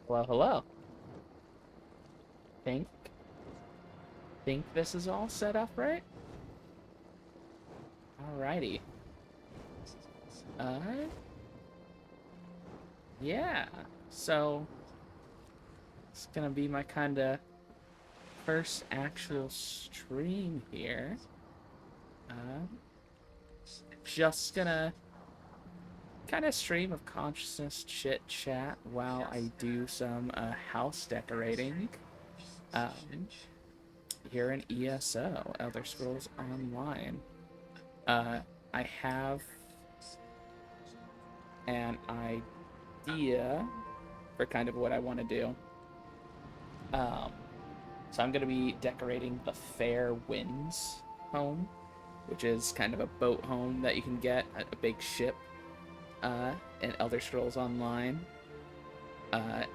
Hello, hello. Think think this is all set up right? Alrighty. Uh, yeah. So it's gonna be my kinda first actual stream here. Uh, just gonna kind of stream of consciousness chit chat while I do some house decorating. Um, here in ESO, Elder Scrolls Online. Uh, I have an idea for kind of what I want to do. Um, so I'm going to be decorating the Fair Winds home, which is kind of a boat home that you can get, a big ship in Elder Scrolls Online.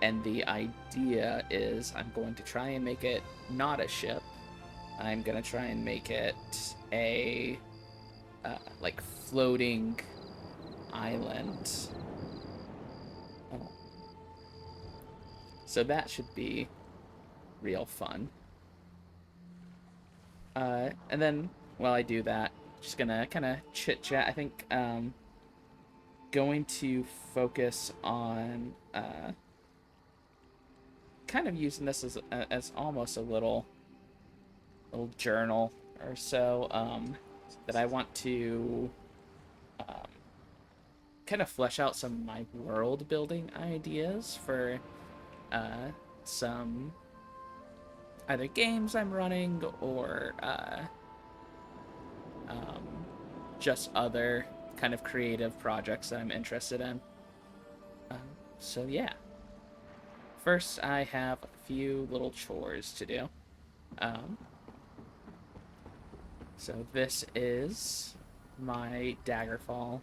And the idea is I'm going to try and make it not a ship. I'm going to try and make it a like floating island. So that should be real fun. And then while I do that, just gonna kind of chit chat. I think going to focus on kind of using this as almost a little journal or so that I want to um, kind of flesh out some of my world building ideas for some either games I'm running or um, just other kind of creative projects that I'm interested in. Um, so yeah, first I have a few little chores to do. Um, so this is my Daggerfall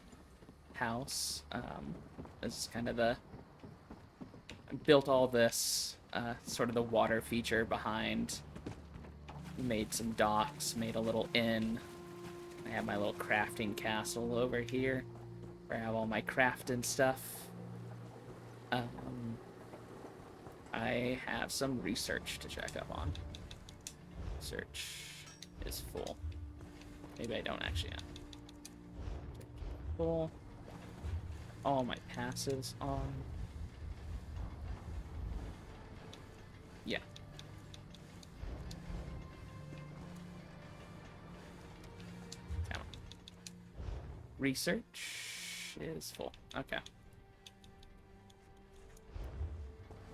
house. This is kind of the I built all this sort of the water feature behind. Made some docks, made a little inn. I have my little crafting castle over here where I have all my crafting stuff. Um, I have some research to check up on. Search is full. Maybe I don't actually have. Full. All my passives on. Yeah. Come on. Research is full. Okay.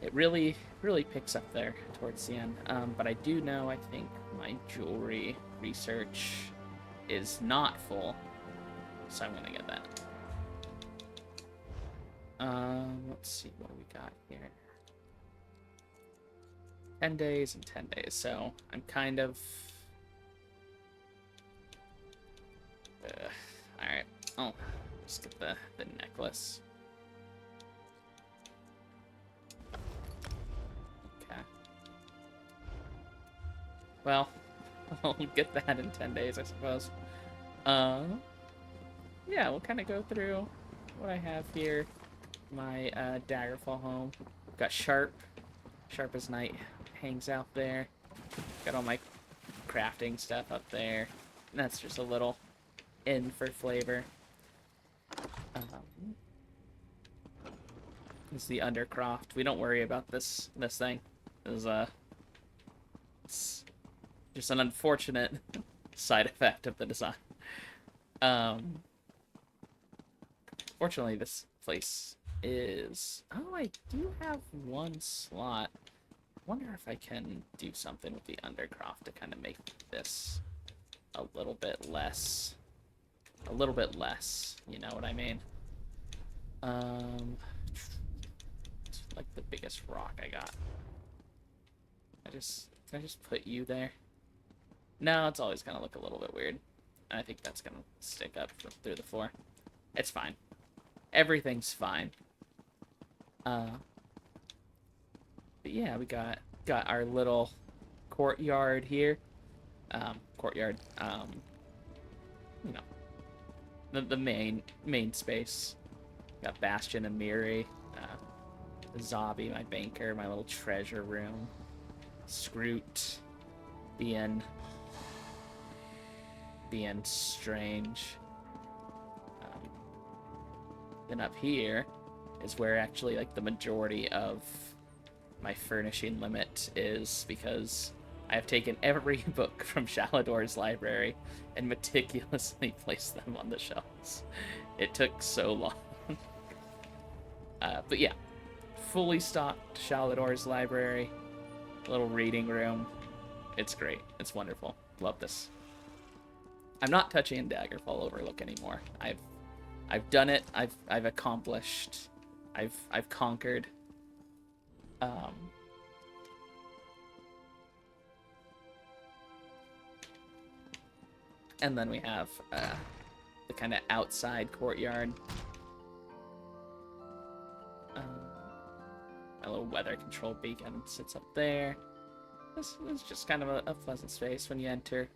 It really picks up there towards the end. But I do know I think my jewelry research is not full, so I'm gonna get that. Let's see what we got here. 10 days and 10 days, so I'm kind of... Alright, oh, just get the necklace. Okay. Well, I'll get that in 10 days, I suppose. Yeah, we'll kind of go through what I have here. My Daggerfall home. Got Sharp. Sharp as Night hangs out there. Got all my crafting stuff up there. And that's just a little in for flavor. This is the Undercroft. We don't worry about this thing. It's just an unfortunate side effect of the design. Fortunately, this place is... Oh, I do have one slot. I wonder if I can do something with the Undercroft to kind of make this a little bit less... you know what I mean? It's like the biggest rock I got. Can I just put you there? No, it's always gonna look a little bit weird. And I think that's gonna stick up through the floor. It's fine. Everything's fine. But yeah, we got our little courtyard here. Courtyard. You know, the main space. Got Bastion and Miri. Zobby, my banker, my little treasure room. Scroot being strange. Then up here is where actually like the majority of my furnishing limit is, because I have taken every book from Shalador's library and meticulously placed them on the shelves. It took so long. But yeah, fully stocked Shalador's library, little reading room. It's great. It's wonderful. Love this. I'm not touching Daggerfall Overlook anymore. I've done it. I've accomplished. I've conquered. And then we have the kind of outside courtyard. A little weather control beacon sits up there. This is just kind of a pleasant space when you enter.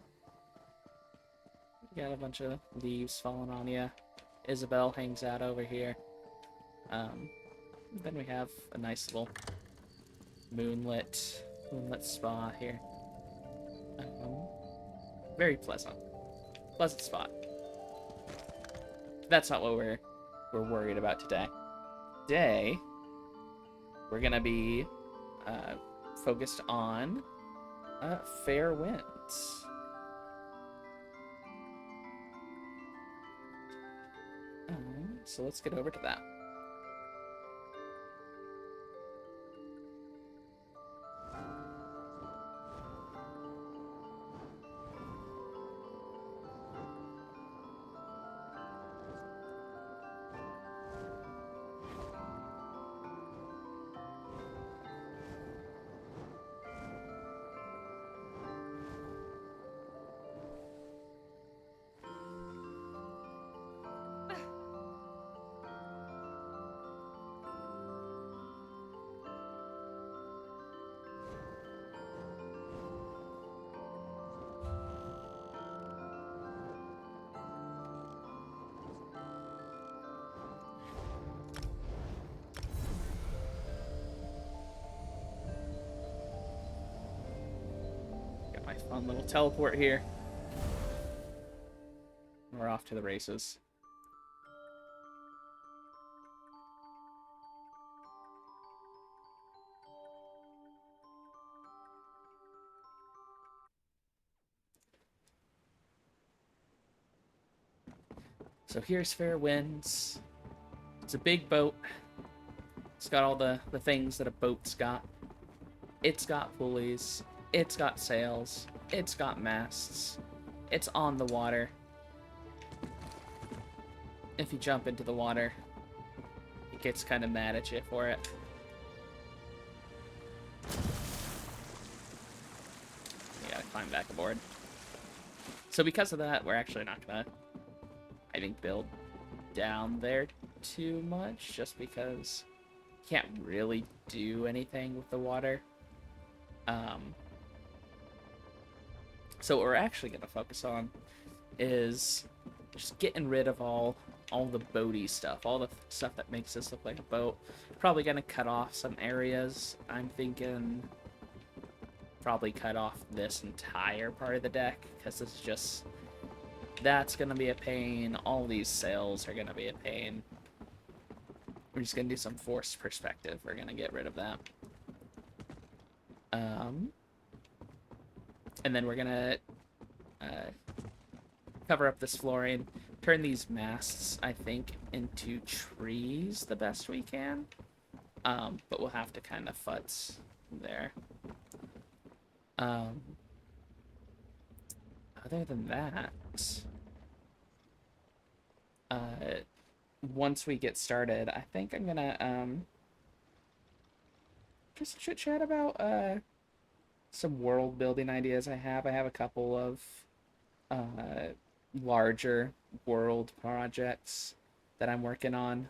You got a bunch of leaves falling on you. Isabel hangs out over here. Then we have a nice little moonlit spa here. Very pleasant spot. That's not what we're worried about today. Today, we're gonna be focused on fair winds. So let's get over to that. Got my fun little teleport here. We're off to the races. So here's Fair Winds. It's a big boat. It's got all the things that a boat's got. It's got pulleys. It's got sails. It's got masts. It's on the water. If you jump into the water, it gets kind of mad at you for it. You gotta climb back aboard. So because of that, we're actually not gonna, I think, build down there too much, just because you can't really do anything with the water. So what we're actually going to focus on is just getting rid of all the boaty stuff, all the stuff that makes this look like a boat. Probably going to cut off some areas. I'm thinking probably cut off this entire part of the deck, because it's just, that's going to be a pain. All these sails are going to be a pain. We're just going to do some forced perspective. We're going to get rid of that. And then we're gonna cover up this flooring, turn these masts, I think, into trees the best we can. But we'll have to kind of futz there. Other than that, once we get started, I think I'm gonna just chit chat about some world building ideas I have. I have a couple of larger world projects that I'm working on.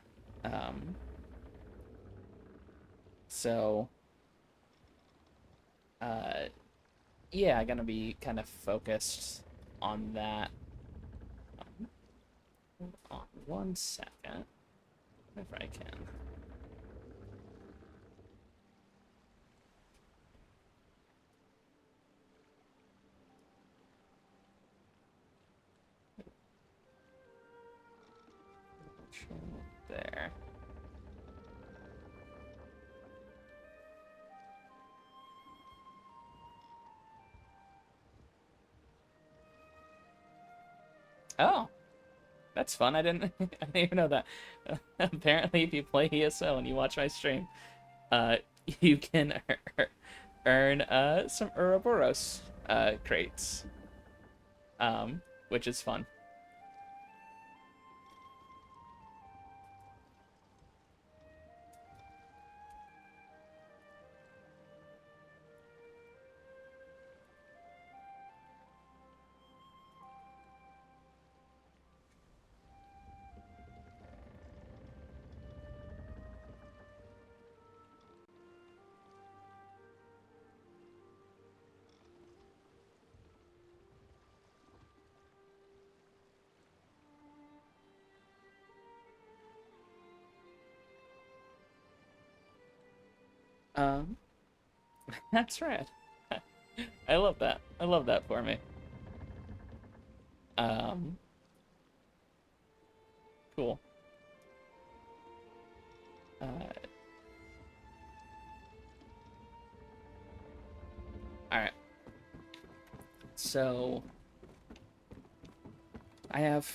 Yeah, I'm gonna be kind of focused on that. Hold on 1 second, if I can. There. Oh, that's fun. I didn't I didn't even know that. Apparently, if you play ESO and you watch my stream, uh, you can earn some Ouroboros crates, which is fun. Um, that's right. I love that. I love that for me. Um, cool. Uh, all right. So I have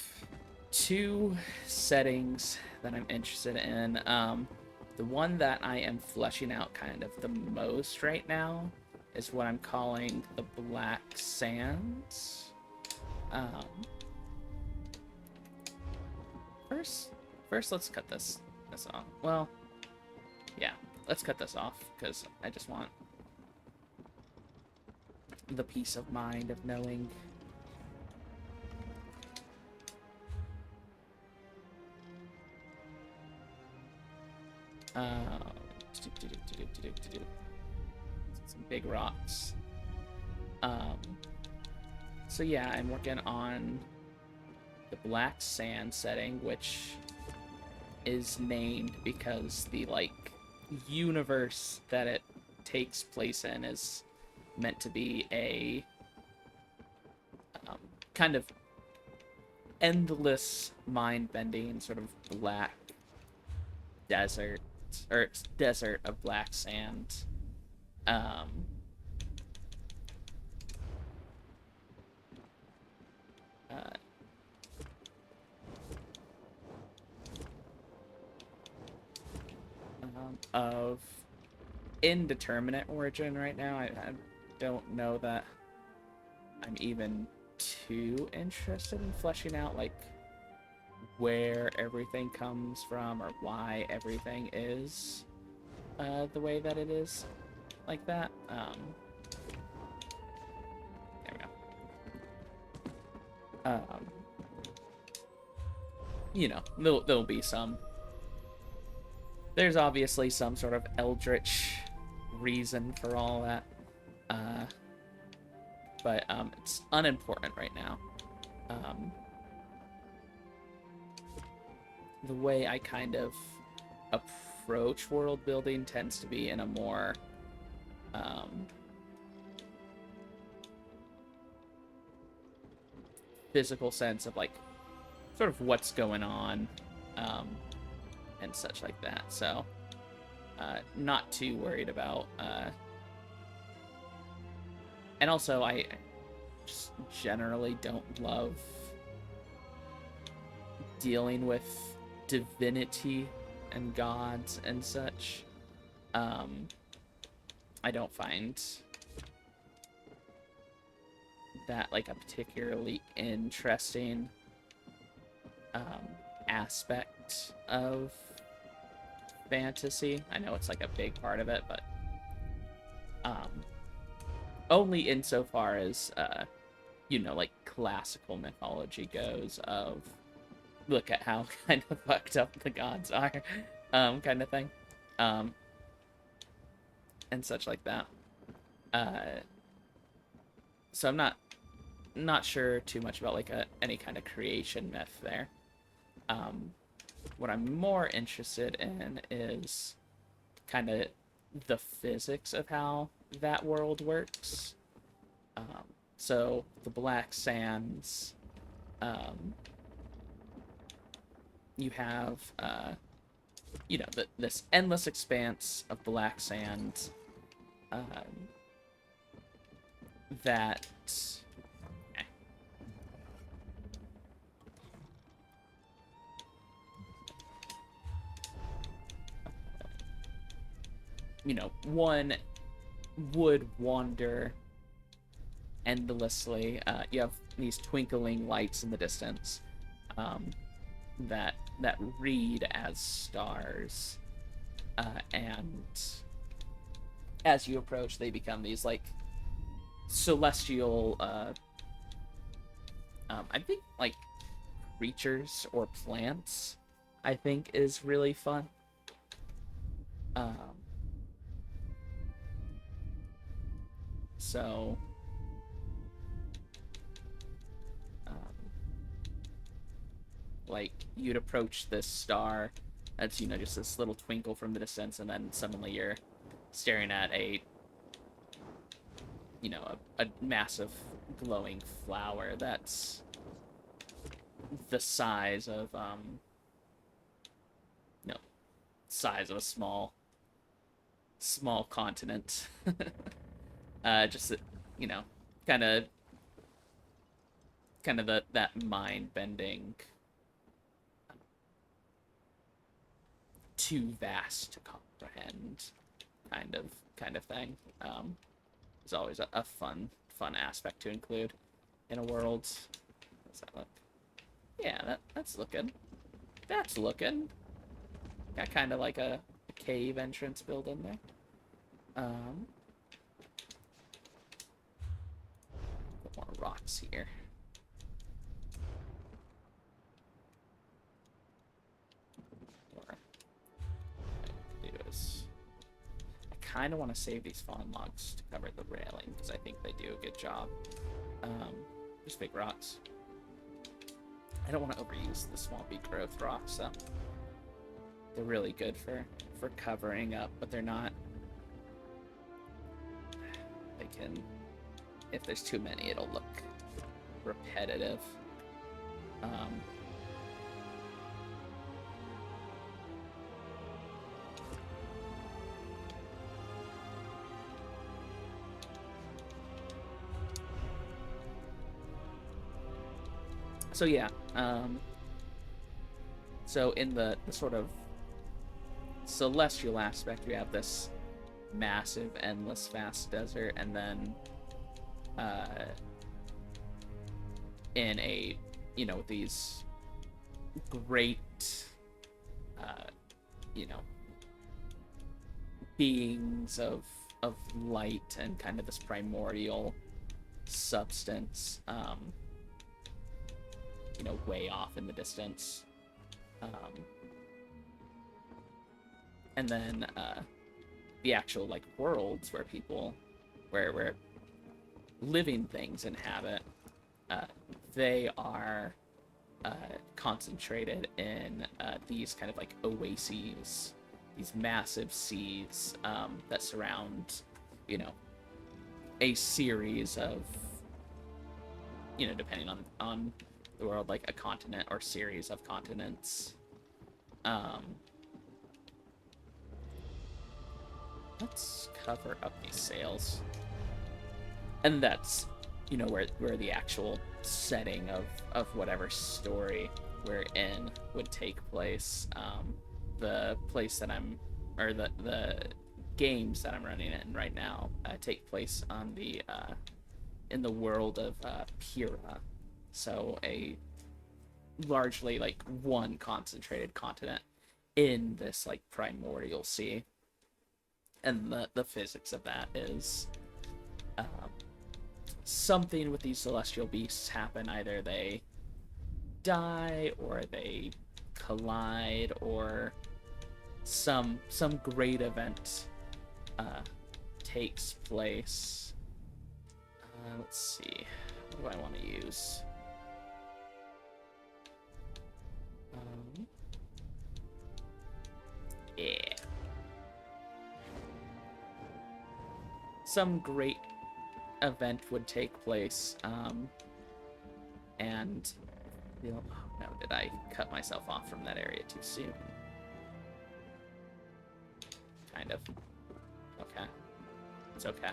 two settings that I'm interested in. The one that I am fleshing out kind of the most right now is what I'm calling the Black Sands. Um, first, let's cut this off. Well, yeah, let's cut this off because I just want the peace of mind of knowing. Some big rocks. So yeah, I'm working on the Black Sand setting, which is named because the universe that it takes place in is meant to be a kind of endless, mind-bending sort of black desert, or desert of black sand. Um, uh, of indeterminate origin right now. I don't know that I'm even too interested in fleshing out where everything comes from or why everything is the way that it is like that. There we go. There'll be some. There's obviously some sort of eldritch reason for all that, but it's unimportant right now. The way I kind of approach world building tends to be in a more physical sense of sort of what's going on and such like that. So not too worried about and also I just generally don't love dealing with divinity and gods and such. I don't find that a particularly interesting aspect of fantasy. I know it's a big part of it, but only insofar as classical mythology goes, of look at how kind of fucked up the gods are, kind of thing, and such like that. So I'm not sure too much about any kind of creation myth there. What I'm more interested in is kind of the physics of how that world works. So the Black Sands you have, this endless expanse of black sand um, that one would wander endlessly. You have these twinkling lights in the distance that read as stars, and as you approach, they become these like celestial, I think like creatures or plants. I think is really fun. So like you'd approach this star that's just this little twinkle from the distance, and then suddenly you're staring at a massive glowing flower that's the size of no size of a small continent. Just kind of that mind bending, too vast to comprehend kind of thing. Is always a fun aspect to include in a world. How's that look? Yeah, that's looking. That's looking. Got kind of like a cave entrance built in there. Put more rocks here. I kind of want to save these fallen logs to cover the railing because I think they do a good job. Just big rocks. I don't want to overuse the small beak growth rocks though. They're really good for covering up, but they're not. They can, if there's too many, it'll look repetitive. So yeah, so in the sort of celestial aspect, we have this massive, endless, vast desert, and then in a these great beings of light and kind of this primordial substance, way off in the distance. And then the actual like worlds where people, where living things inhabit, they are concentrated in these kind of like oases, these massive seas that surround, a series of, depending on the world, like a continent or series of continents. Let's cover up these sails. And that's, where the actual setting of whatever story we're in would take place. The place that the games that I'm running in right now take place on in the world of Pyrrha. So a largely like one concentrated continent in this like primordial sea. And the physics of that is something with these celestial beasts happen. Either they die or they collide, or some great event takes place. Let's see, what do I want to use? Yeah, some great event would take place, and Oh, no, did I cut myself off from that area too soon? Kind of. Okay. It's okay.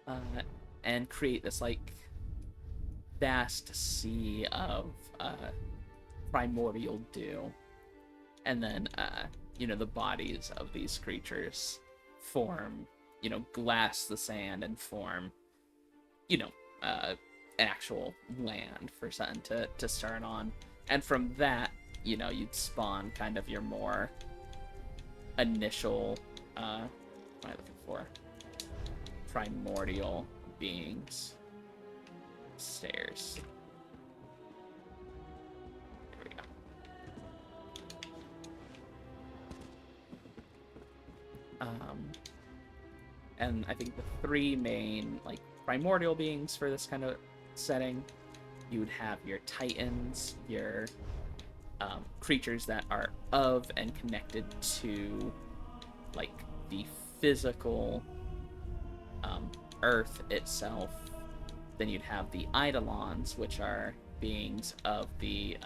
Uh, and create this, like, vast sea of primordial dew. And then, the bodies of these creatures form, glass the sand and form, you know, an actual land for something to start on. And from that, you'd spawn kind of your more initial, what am I looking for? Primordial beings. Stairs. There we go. And I think the three main, like, primordial beings for this kind of setting, you would have your titans, your creatures that are of and connected to, like, the physical earth itself. Then you'd have the eidolons, which are beings of the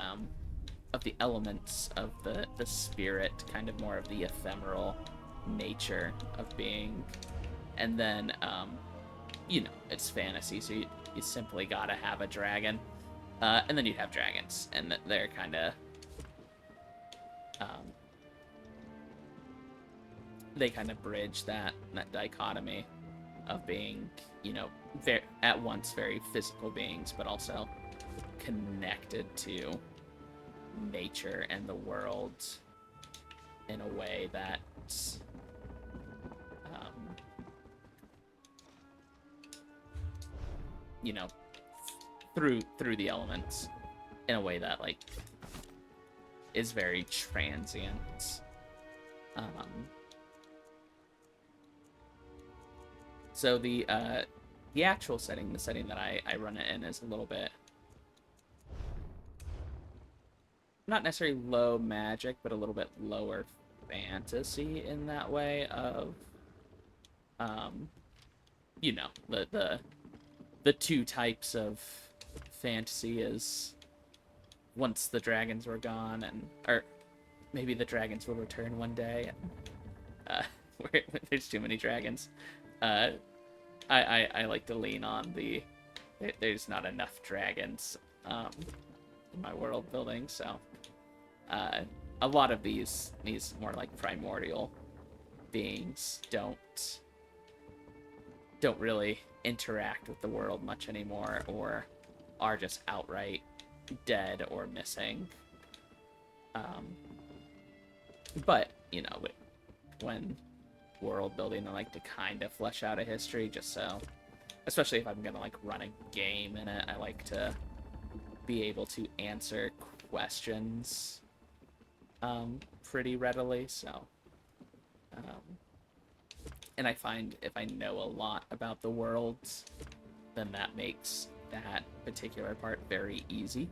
elements of the spirit, kind of more of the ephemeral nature of being. And then it's fantasy, so you simply gotta have a dragon. And then you'd have dragons, and they're kind of they kind of bridge that dichotomy of being, at once very physical beings, but also connected to nature and the world in a way that through the elements in a way that, like, is very transient. So the actual setting, the setting that I run it in, is a little bit not necessarily low magic, but a little bit lower fantasy in that way of the two types of fantasy is once the dragons were gone, or maybe the dragons will return one day, and there's too many dragons. I like to lean on there's not enough dragons in my world building, so a lot of these more like primordial beings don't really interact with the world much anymore, or are just outright dead or missing. But when world building, I like to kind of flesh out a history, just so, especially if I'm gonna, like, run a game in it, I like to be able to answer questions pretty readily. So and I find if I know a lot about the world, then that makes that particular part very easy.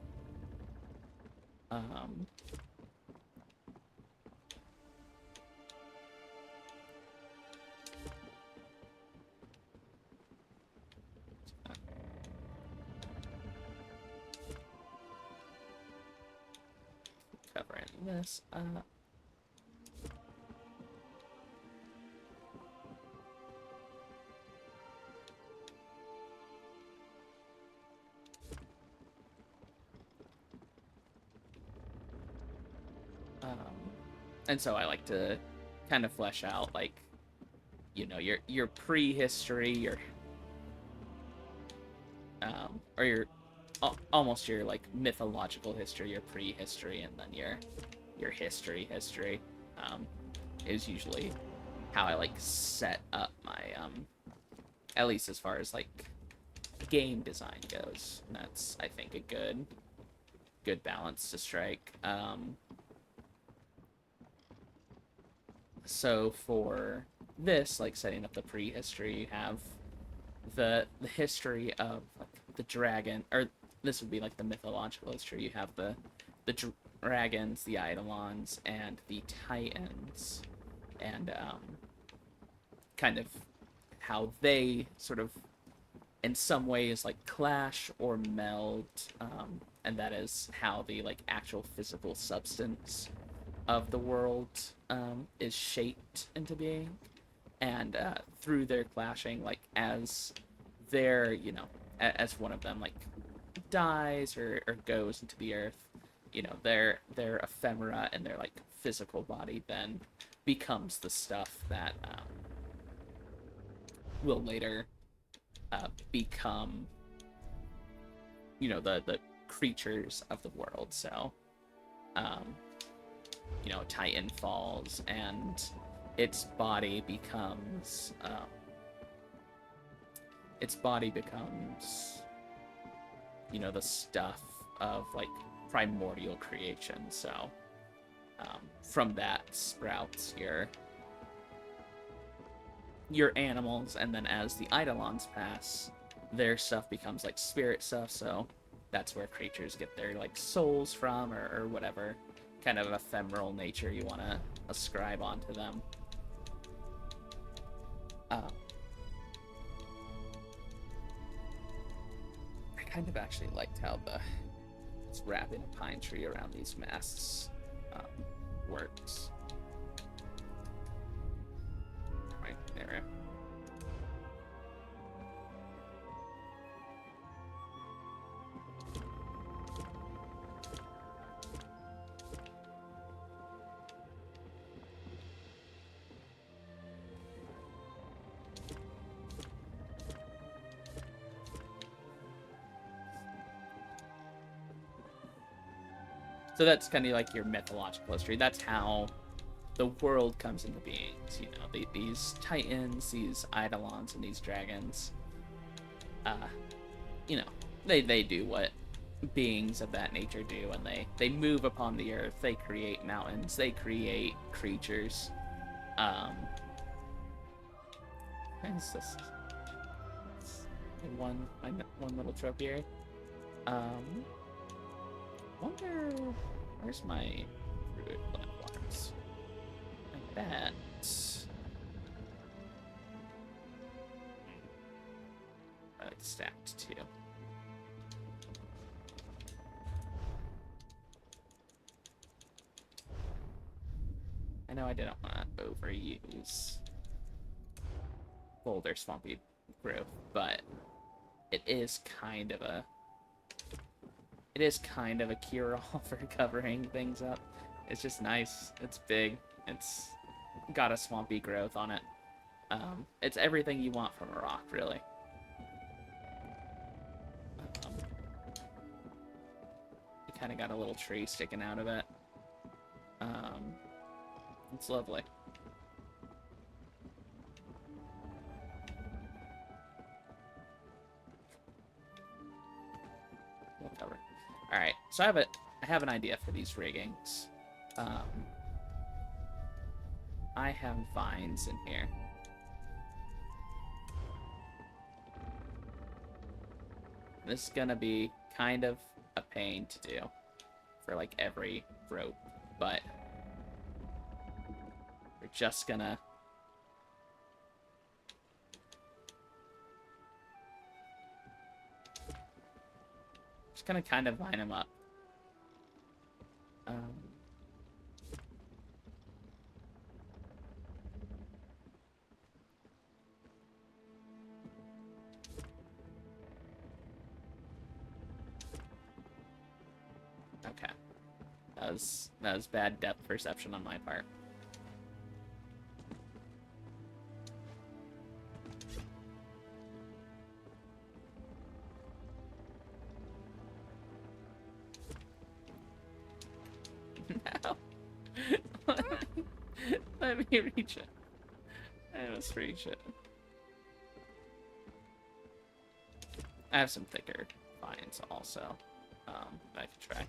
Covering this up. And so I like to kind of flesh out, like, your prehistory, your or your almost your, like, mythological history, your prehistory, and then your history is usually how I, like, set up my at least as far as, like, game design goes. And that's, I think, a good balance to strike. So for this, like, setting up the prehistory, you have the history of, like, the dragon, or this would be like the mythological history. You have the dragons, the Eidolons, and the Titans, and kind of how they sort of, in some ways, like clash or meld, and that is how the like actual physical substance of the world is shaped into being, and through their clashing, like as their, as one of them like dies or goes into the earth, their ephemera and their like physical body then becomes the stuff that will later become, the creatures of the world. So Titan falls and its body becomes the stuff of like primordial creation. So from that sprouts your animals, and then as the Eidolons pass, their stuff becomes like spirit stuff. So that's where creatures get their like souls from, or whatever kind of ephemeral nature you want to ascribe onto them. I kind of actually liked how it's wrapping a pine tree around these masts works. Right there. So that's kind of like your mythological history. That's how the world comes into being. These Titans, these Eidolons, and these dragons, they do what beings of that nature do, and they move upon the earth. They create mountains. They create creatures. What's this? One little trope here. Wonder where's my druid platforms? Like that. I like stacked too. I know I didn't want to overuse boulder swampy growth, but it is kind of a cure-all for covering things up. It's just nice. It's big. It's got a swampy growth on it. It's everything you want from a rock, really. You kind of got a little tree sticking out of it. It's lovely. We'll cover. All right, so I have an idea for these riggings. I have vines in here. This is gonna be kind of a pain to do for like every rope, but we're just gonna kind of line them up. Okay. That was bad depth perception on my part. No. Let me reach it. I must reach it. I have some thicker vines also that I can try.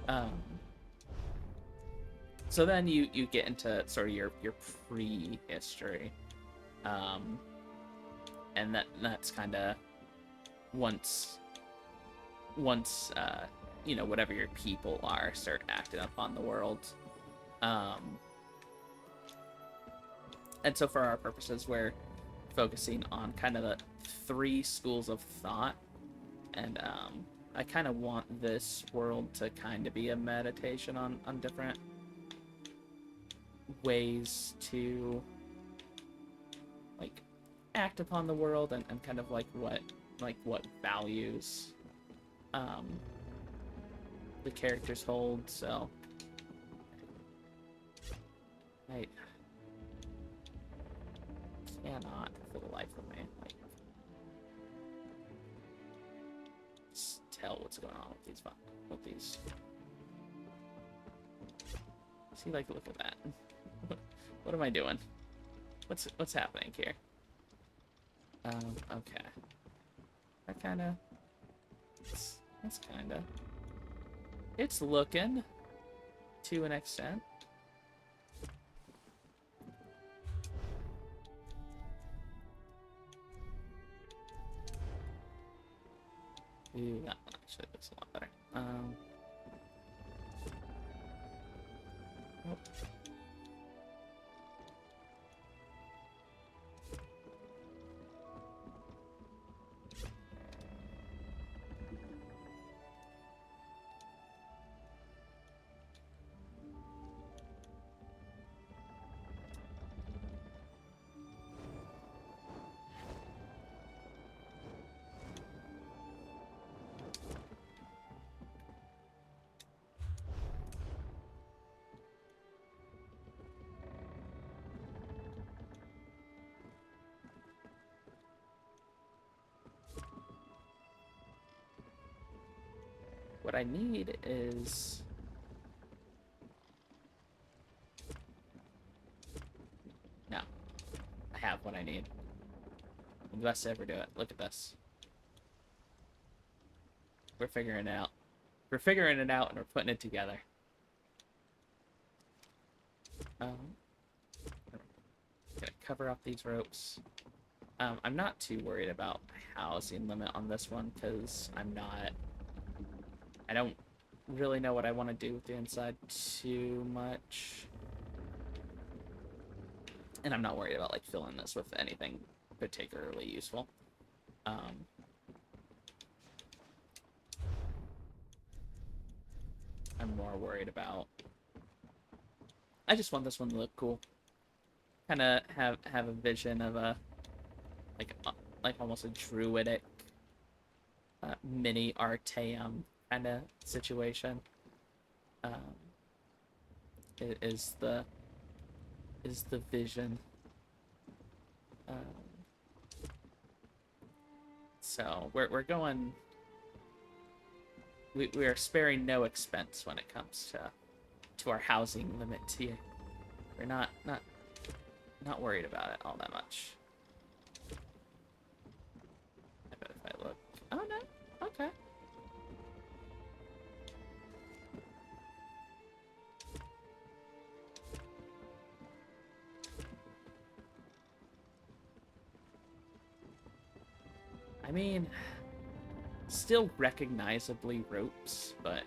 Um, so then you get into sort of your prehistory, um, and that's kind of once whatever your people are start acting upon the world. And so for our purposes, we're focusing on kind of the three schools of thought, and I kind of want this world to kind of be a meditation on different ways to like act upon the world, and kind of like what values the characters hold. So I cannot for the life of me like tell what's going on with these. See, like, look at that. What am I doing? What's happening here? Okay. That kind of. That's kind of. It's looking to an extent. Ooh, that one actually looks a lot better. Oh. What I need is... No. I have what I need. I'm the best to ever do it. Look at this. We're figuring it out. We're figuring it out and we're putting it together. Gonna cover up these ropes. I'm not too worried about housing limit on this one because I don't really know what I want to do with the inside too much. And I'm not worried about like filling this with anything particularly useful. I'm more worried about... I just want this one to look cool. Kind of have a vision of a like almost a druidic mini Artaeum kind of situation. It is the vision. So we're going. We are sparing no expense when it comes to our housing limit here. We're not worried about it all that much. I bet if I look... Oh, no. Okay. I mean, still recognizably ropes, but...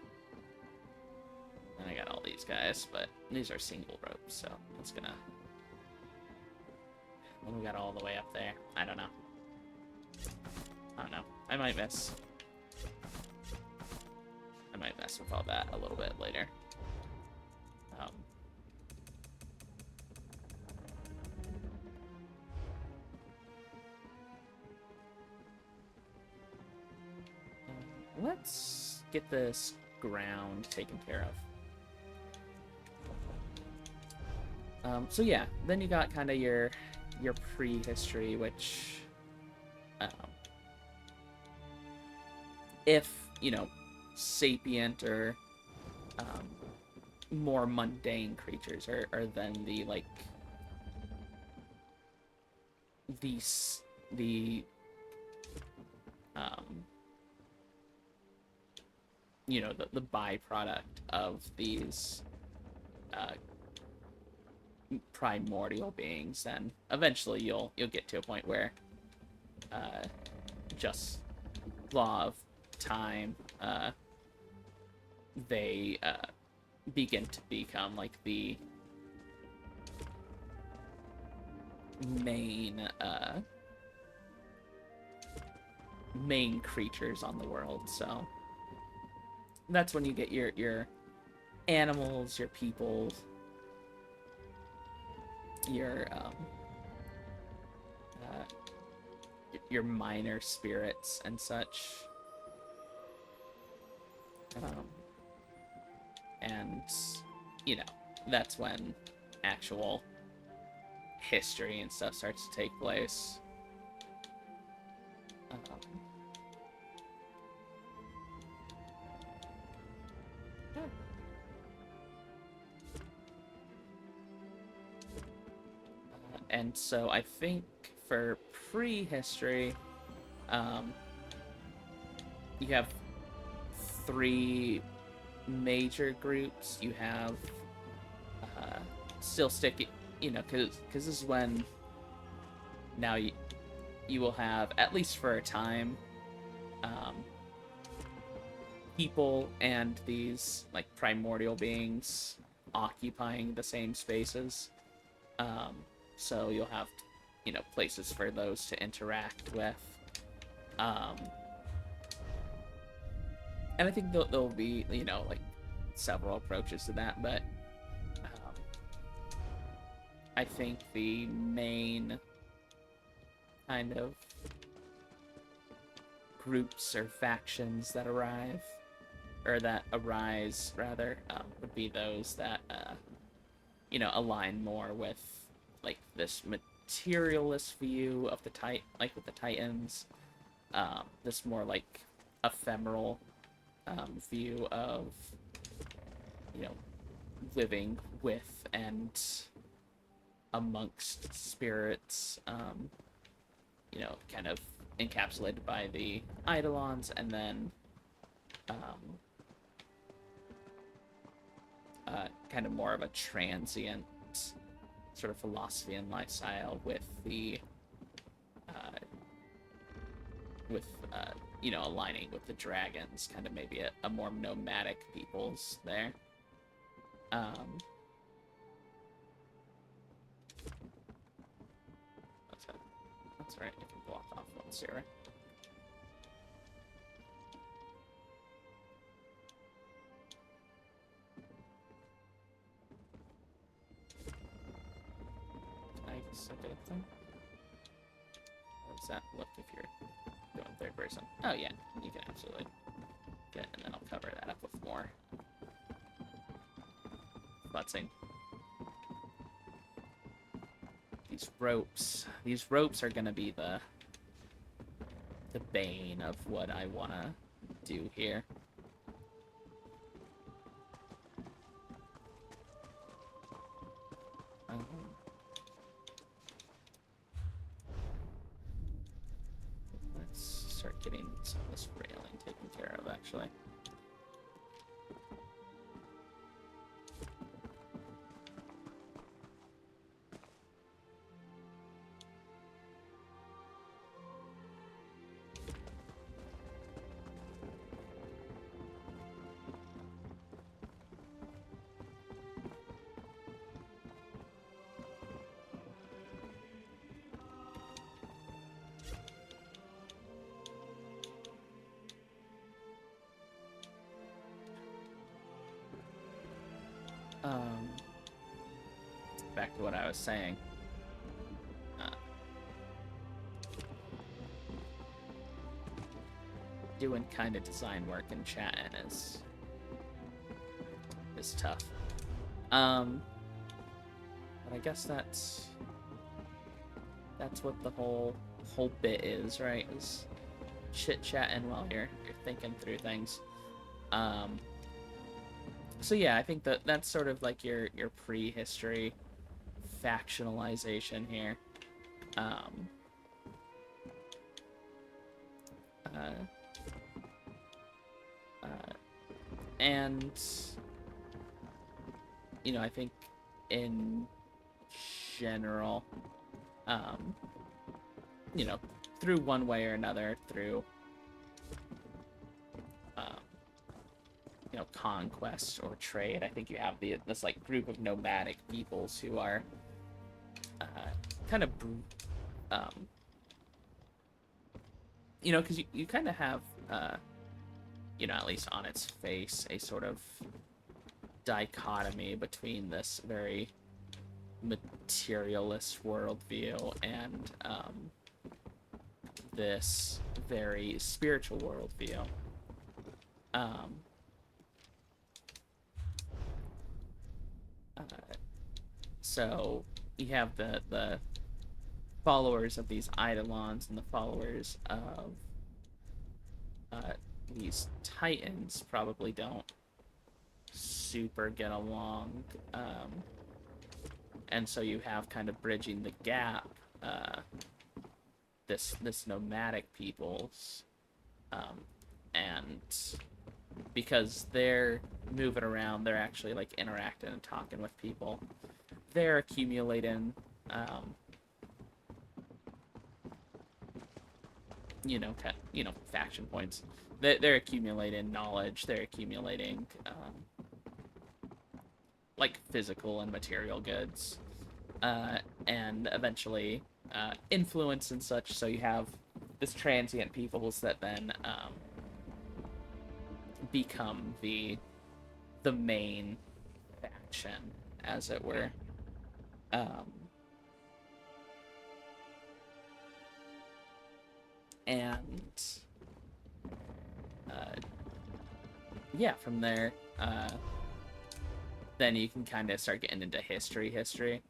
And I got all these guys, but these are single ropes, so that's gonna... And we got all the way up there. I don't know. I don't know. I might mess with all that a little bit later. Let's get this ground taken care of. So yeah, then you got kind of your prehistory, which, if sapient or more mundane creatures are then the like the the byproduct of these uh, primordial beings, then eventually you'll get to a point where just law of time, they begin to become like the main creatures on the world. So that's when you get your animals, your people, uh, your minor spirits and such. And that's when actual history and stuff starts to take place. And so I think for prehistory, you have three major groups. You have still sticking, because this is when now you will have, at least for a time, people and these like primordial beings occupying the same spaces. So you'll have, places for those to interact with. And I think there'll be, like several approaches to that, but I think the main kind of groups or factions that arise, rather, would be those that, align more with like this materialist view of like with the Titans, this more like ephemeral view of living with and amongst spirits, kind of encapsulated by the Eidolons, and then kind of more of a transient sort of philosophy and lifestyle with the aligning with the dragons, kind of maybe a more nomadic peoples there. That's right, you can block off one Sarah. Nice, okay. How does that look if you're doing third person? Oh yeah, you can absolutely get, and then I'll cover that up with more futzing. These ropes are gonna be the bane of what I wanna do here. Let's start getting some of this railing taken care of, actually. Back to what I was saying. Doing kind of design work and chatting is tough. But I guess that's what the whole bit is, right? Is chit-chatting while you're thinking through things. So yeah, I think that's sort of like your prehistory factionalization here. And I think in general, um, through one way or another, through um, conquest or trade, I think you have this like group of nomadic peoples who are uh, kind of um, because you kind of have at least on its face, a sort of dichotomy between this very materialist worldview and this very spiritual worldview. Um, so you have the followers of these eidolons and the followers of these titans probably don't super get along, and so you have kind of bridging the gap, this nomadic peoples, and because they're moving around, they're actually like interacting and talking with people. They're accumulating, faction points. They're accumulating knowledge. They're accumulating like physical and material goods, and eventually influence and such. So you have this transient peoples that then become the main faction, as it were. And yeah, from there, then you can kind of start getting into history.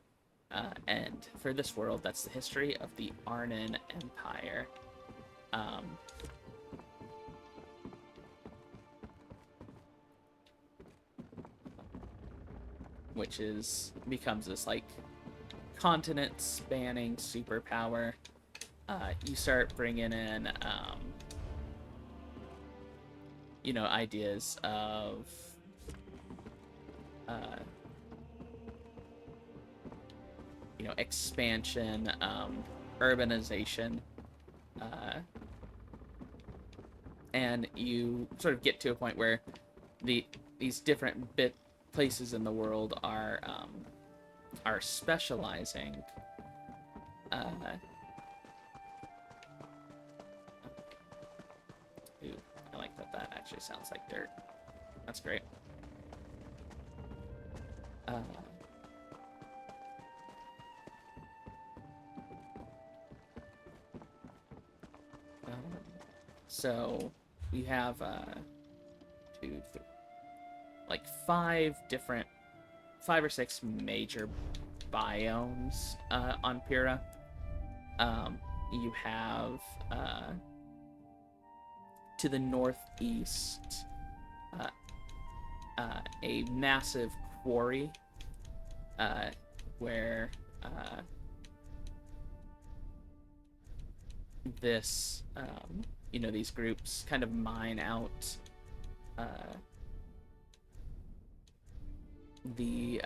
And for this world, that's the history of the Arnon Empire. Which becomes this like continent spanning superpower. You start bringing in ideas of expansion, urbanization, and you sort of get to a point where these different places in the world are specializing. Ooh, I like that actually sounds like dirt. That's great. So you have 2, 3, like 5 or 6 major biomes on Pyrrha. You have to the northeast a massive quarry where this these groups kind of mine out the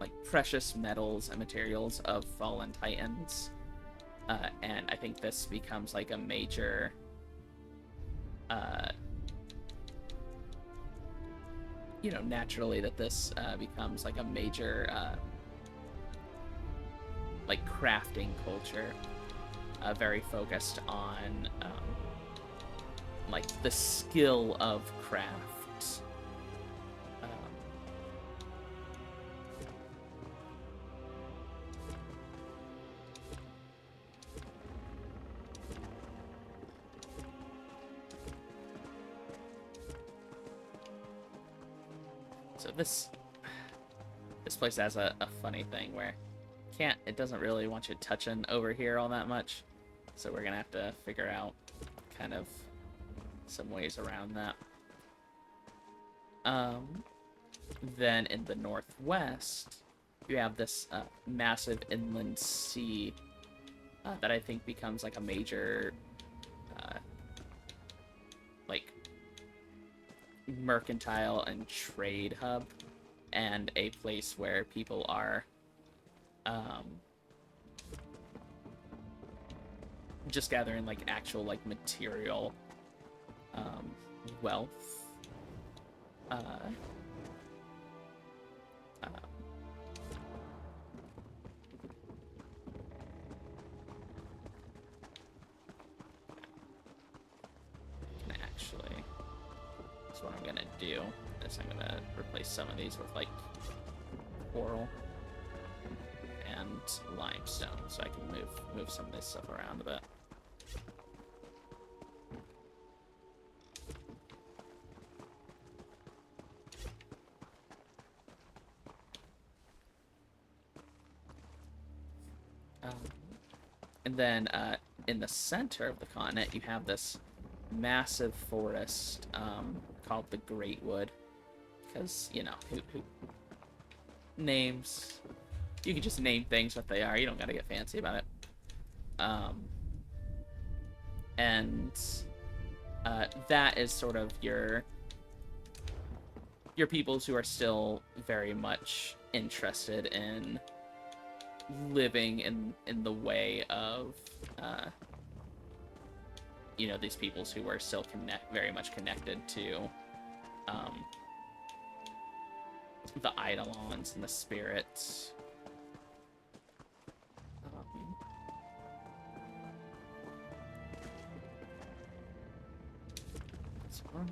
like precious metals and materials of fallen titans, and I think this becomes like a major naturally that this becomes like a major like crafting culture, very focused on like the skill of craft. So this place has a funny thing where it doesn't really want you touching over here all that much, so we're gonna have to figure out kind of some ways around that. Then in the northwest, you have this massive inland sea that I think becomes like a major like mercantile and trade hub, and a place where people are um, just gathering like actual like material wealth. Uh, uh, actually, that's what I'm gonna do. Is I'm gonna replace some of these with like coral and limestone, so I can move some of this stuff around a bit. And then in the center of the continent, you have this massive forest called the Great Wood. Because, you know, who names... You can just name things what they are. You don't gotta get fancy about it. And that is sort of your peoples who are still very much interested in living in the way of you know, these peoples who are still very much connected to the Eidolons and the spirits. This one.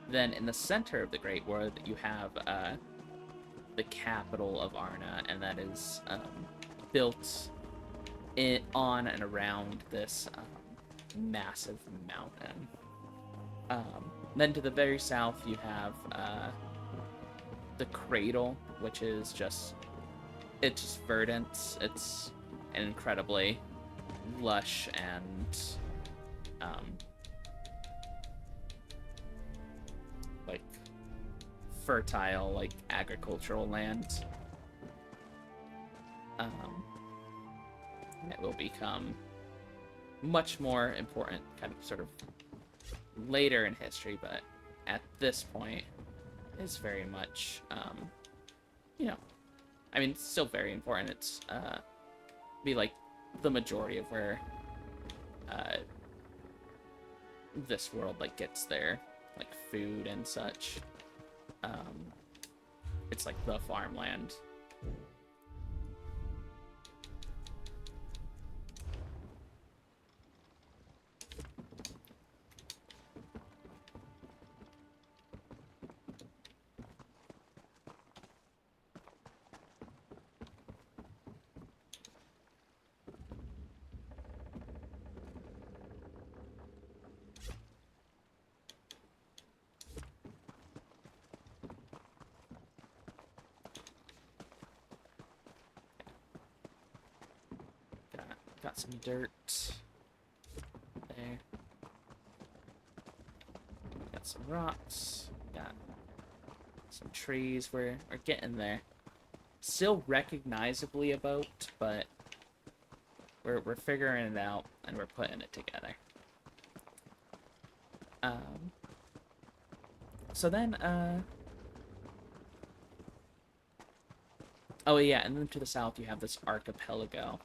Then in the center of the Great Wood, you have the capital of Arna, and that is built on and around this massive mountain. Then to the very south, you have the Cradle, which is it's just verdant. It's an incredibly lush and like fertile, like agricultural land. It will become much more important, kind of sort of later in history, but at this point is very much, you know, I mean, it's still very important. It's be like the majority of where this world like gets their like food and such. It's like the farmland. Got some dirt there. Got some rocks. Got some trees. We're getting there. Still recognizably a boat, but we're figuring it out and we're putting it together. So then, oh yeah, and then to the south you have this archipelago,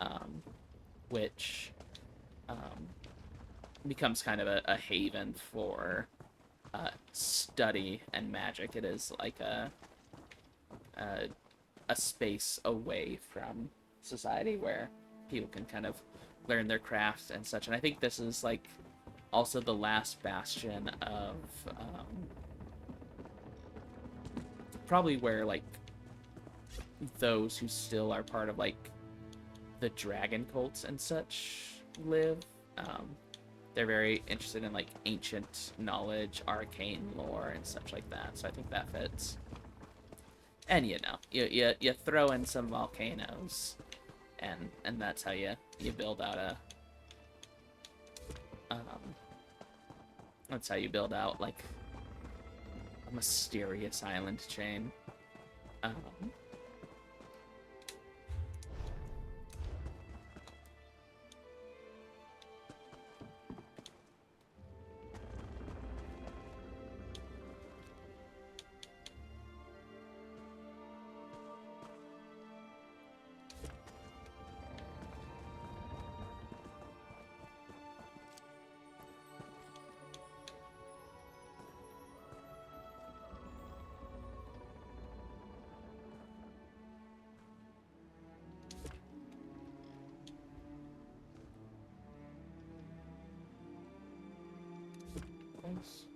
um, which um, becomes kind of a haven for study and magic. It is like a a space away from society where people can kind of learn their crafts and such. And I think this is like also the last bastion of probably where like those who still are part of like the dragon cults and such live. They're very interested in like ancient knowledge, arcane lore, and such like that. So I think that fits. And you know, you throw in some volcanoes, and that's how you build out a um, that's how you build out like a mysterious island chain. Um, Thanks.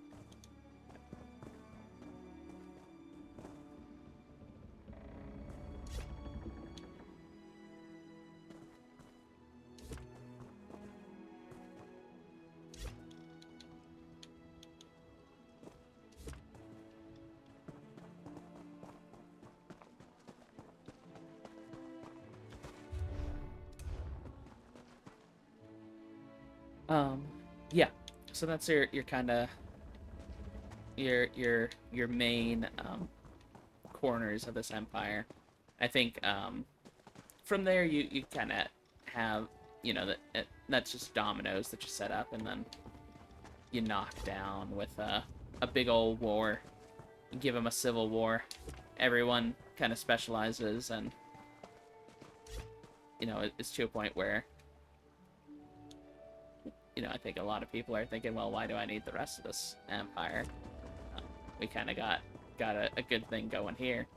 Um, yeah. So that's your kind of your main corners of this empire. I think from there you kind of have, you know, that's just dominoes that you set up, and then you knock down with a big old war. You give them a civil war. Everyone kind of specializes, and you know it's to a point where, you know, I think a lot of people are thinking, well, why do I need the rest of this empire? We kind of got a good thing going here.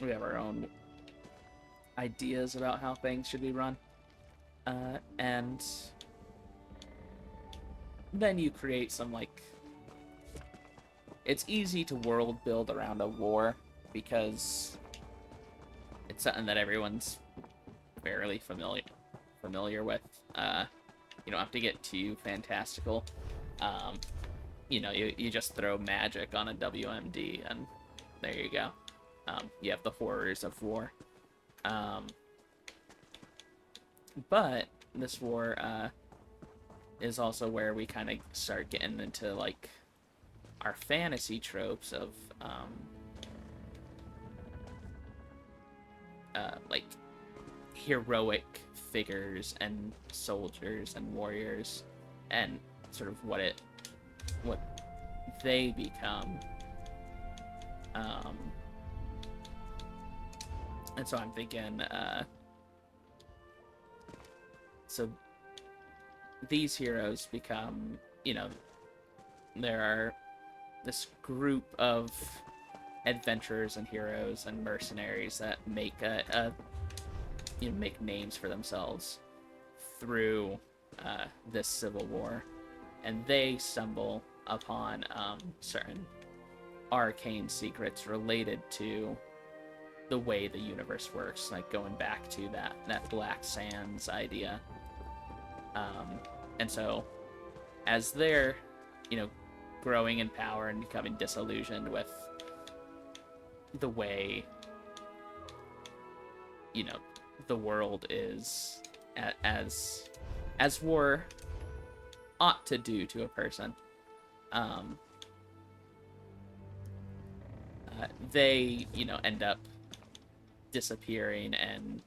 We have our own ideas about how things should be run, and then you create some like. It's easy to world build around a war because it's something that everyone's fairly familiar with. You don't have to get too fantastical. You know, you just throw magic on a WMD, and there you go. You have the horrors of war. But this war is also where we kind of start getting into like our fantasy tropes of like heroic figures and soldiers and warriors, and sort of what they become. And so I'm thinking, so these heroes become, you know, there are this group of adventurers and heroes and mercenaries that make make names for themselves through this civil war, and they stumble upon certain arcane secrets related to the way the universe works, like going back to that Black Sands idea. And so as they're, you know, growing in power and becoming disillusioned with the way, you know, the world is, as war ought to do to a person, they, you know, end up disappearing, and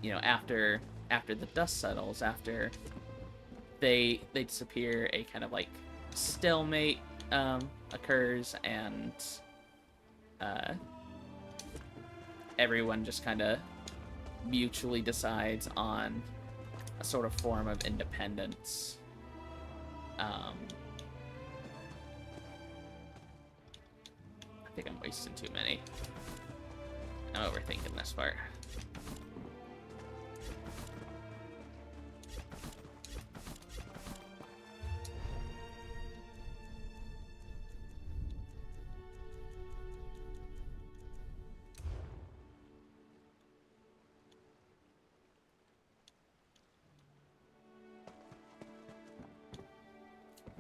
you know, after after the dust settles, after they disappear, a kind of like stalemate occurs, and everyone just kind of mutually decides on a sort of form of independence. I think I'm wasting too many. I'm overthinking this part.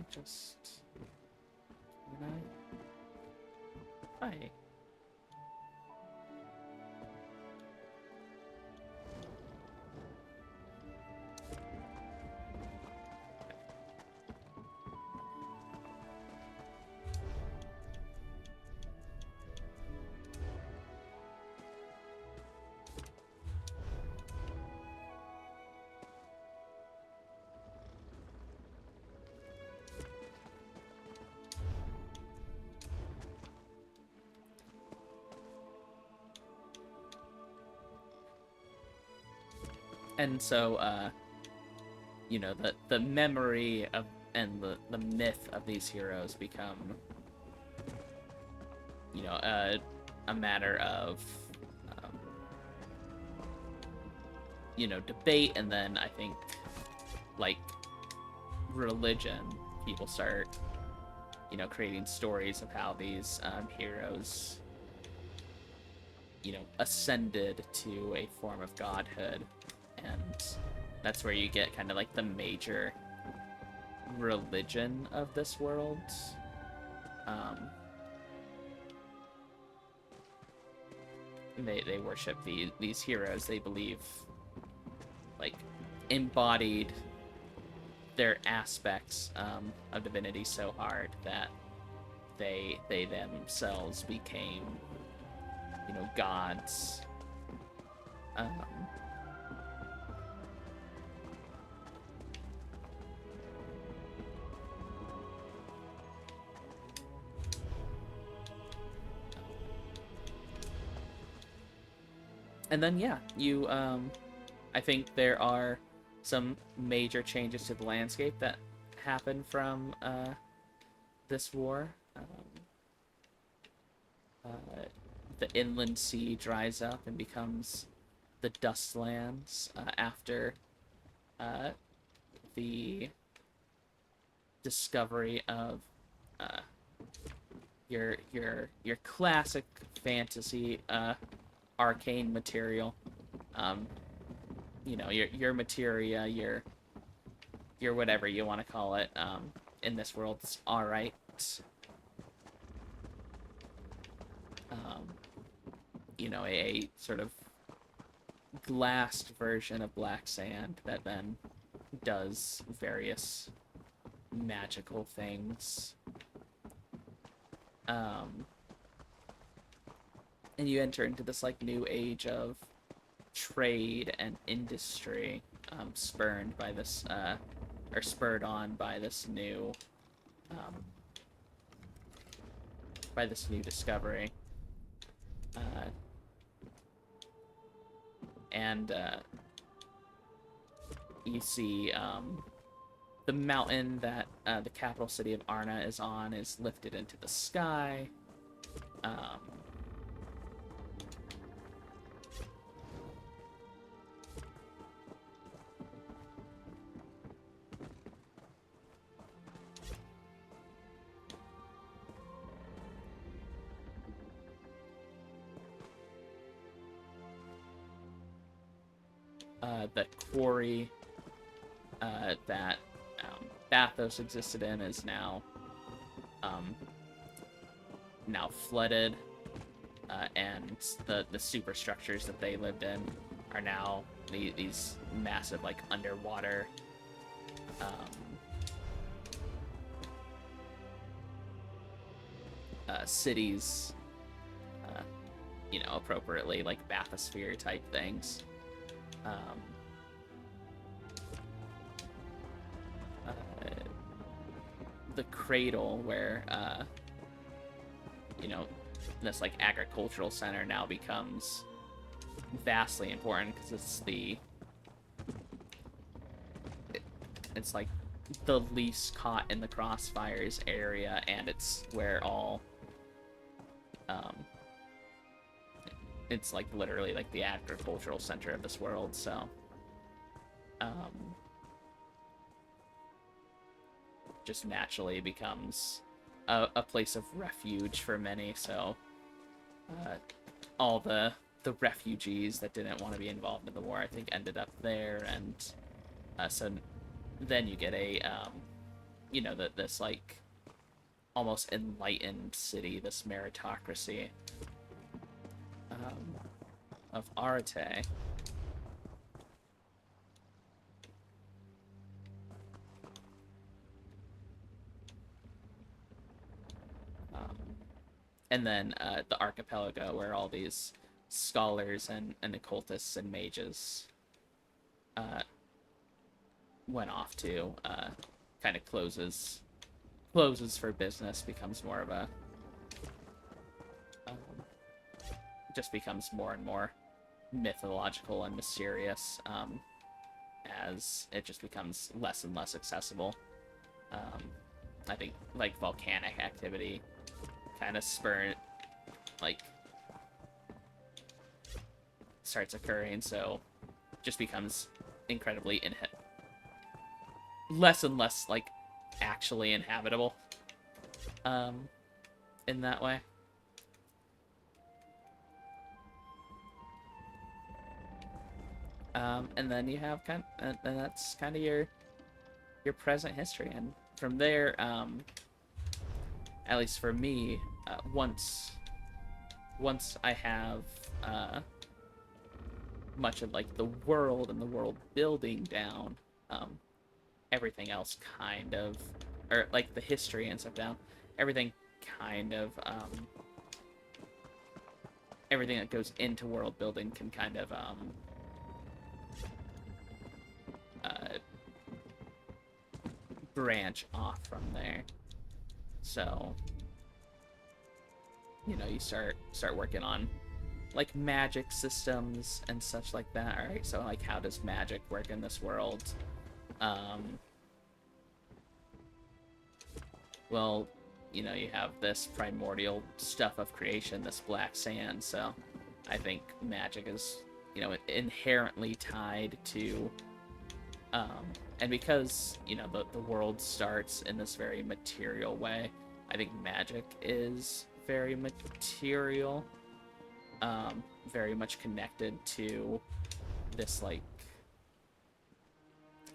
Just... Can I... Hi. And so, you know, the memory of and the myth of these heroes become, you know, a matter of, you know, debate, and then I think, like, religion, people start, you know, creating stories of how these heroes, you know, ascended to a form of godhood, and that's where you get kind of like the major religion of this world. They worship these heroes. They believe, like, embodied their aspects of divinity so hard that they themselves became, you know, gods. And then, yeah, you, I think there are some major changes to the landscape that happen from this war. The inland sea dries up and becomes the Dustlands after the discovery of your classic fantasy arcane material. You know, your materia, your whatever you want to call it, in this world is alright. You know, a sort of glassed version of black sand that then does various magical things. And you enter into this, like, new age of trade and industry, spurned by this, or spurred on by this new discovery. And you see the mountain that the capital city of Arna is on is lifted into the sky. The quarry that Bathos existed in is now flooded, and the superstructures that they lived in are now these massive, like, underwater cities, you know, appropriately, like bathysphere type things. the cradle where you know, this like agricultural center now becomes vastly important because it's like the least caught in the crossfires area, and it's where all it's like literally like the agricultural center of this world. So just naturally becomes a place of refuge for many. So all the refugees that didn't want to be involved in the war, I think, ended up there. And so then you get a you know, this like almost enlightened city, this meritocracy of Arete. And then the archipelago, where all these scholars and occultists and mages went off to, kind of closes for business, becomes more of a just becomes more and more mythological and mysterious, as it just becomes less and less accessible. I think like volcanic activity kind of like starts occurring, so just becomes incredibly less and less like actually inhabitable in that way. And then you have and that's kind of your present history, and from there, at least for me, once I have much of like the world and the world building down, everything else kind of, or like the history and stuff down, everything kind of, everything that goes into world building can kind of branch off from there. So, you know, you start working on like magic systems and such like that. All right, so like how does magic work in this world? Well, you know, you have this primordial stuff of creation, this black sand. So I think magic is, you know, inherently tied to and because, you know, the world starts in this very material way, I think magic is very material, very much connected to this, like,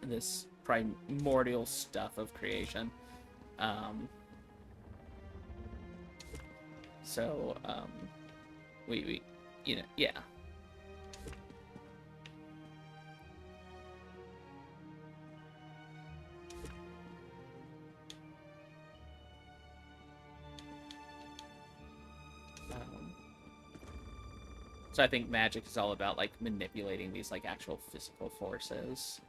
this primordial stuff of creation. So, we you know, yeah. So I think magic is all about, like, manipulating these, like, actual physical forces.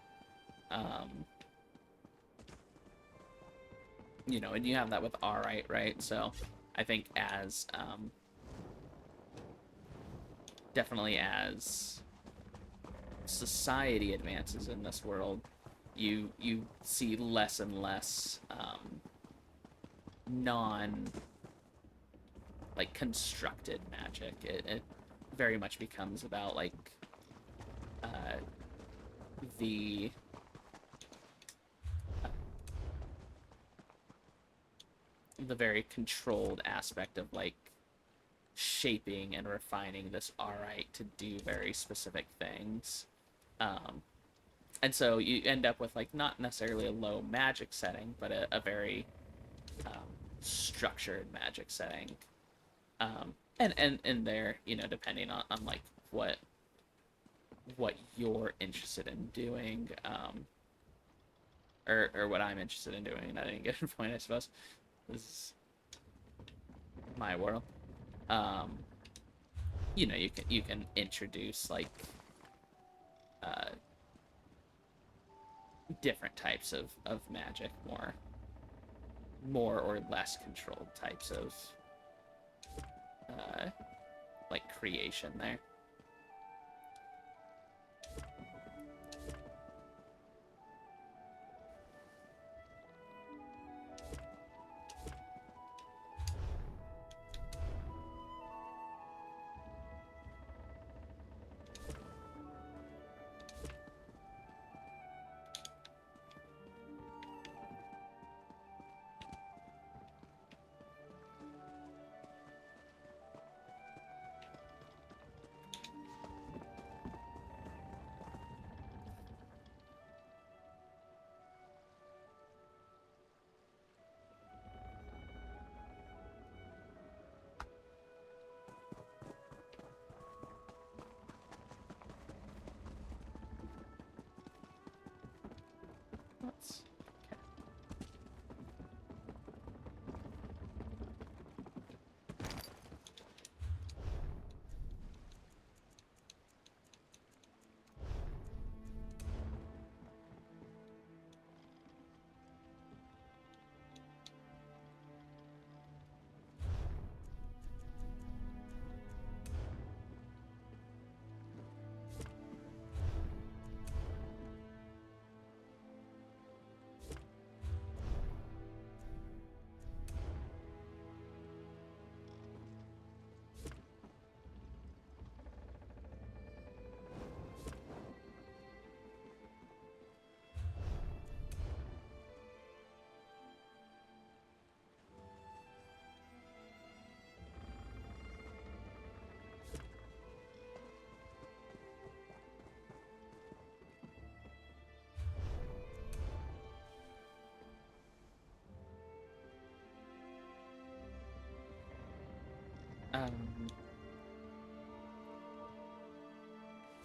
You know, and you have that with Arite, right? So I think as, definitely as society advances in this world, you see less and less, like, constructed magic. It very much becomes about, like, the very controlled aspect of, like, shaping and refining this Arite to do very specific things. And so you end up with, like, not necessarily a low magic setting, but a very structured magic setting. And there, you know, depending on like what you're interested in doing, or what I'm interested in doing. I didn't get a point, I suppose. This is my world. You know, you can introduce, like, different types of magic, more more or less controlled types of like creation there. Let's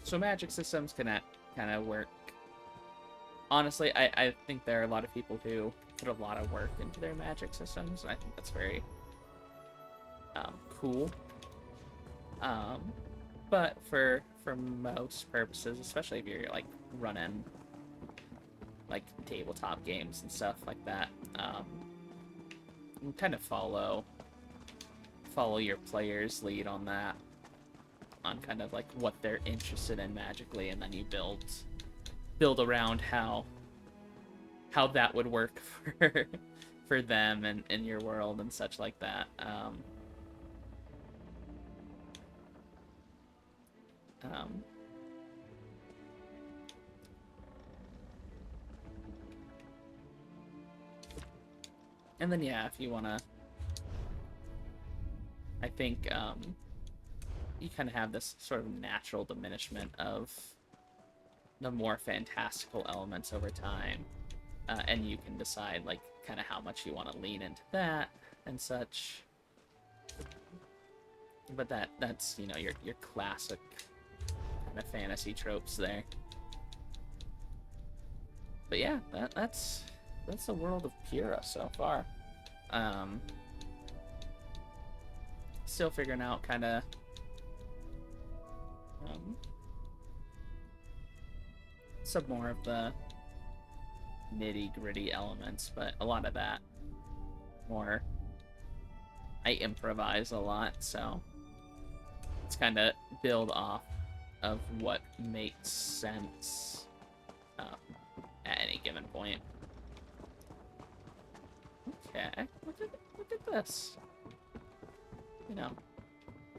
so magic systems can kind of work. Honestly, I think there are a lot of people who put a lot of work into their magic systems, and I think that's very cool. But for most purposes, especially if you're like running like tabletop games and stuff like that, you kind of follow your player's lead on that, on kind of like what they're interested in magically, and then you build around how that would work for them and in your world and such like that. And then yeah, if you wanna, I think you kind of have this sort of natural diminishment of the more fantastical elements over time, and you can decide like kind of how much you want to lean into that and such. But that's you know your classic kind of fantasy tropes there. But yeah, that's the world of Pyrrha so far. Still figuring out kind of some more of the nitty-gritty elements, but a lot of that more I improvise a lot, so it's kind of build off of what makes sense at any given point. Okay, look at this. You know,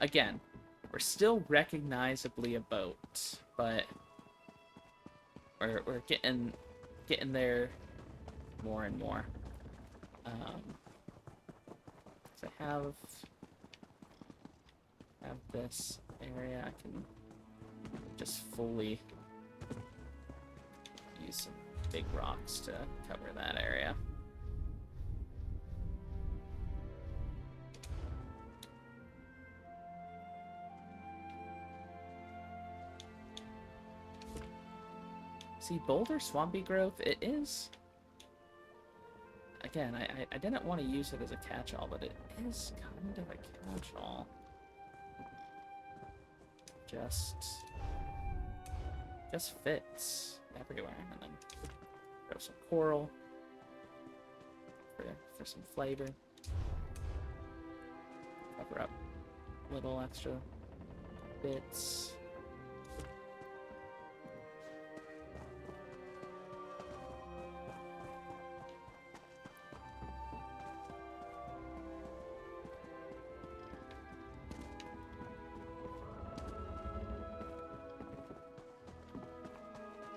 again, we're still recognizably a boat, but we're getting there more and more. So I have this area. I can just fully use some big rocks to cover that area. See, Boulder Swampy Growth, it is... Again, I didn't want to use it as a catch-all, but it is kind of a catch-all. Just fits everywhere. And then throw some coral for some flavor. Cover up little extra bits.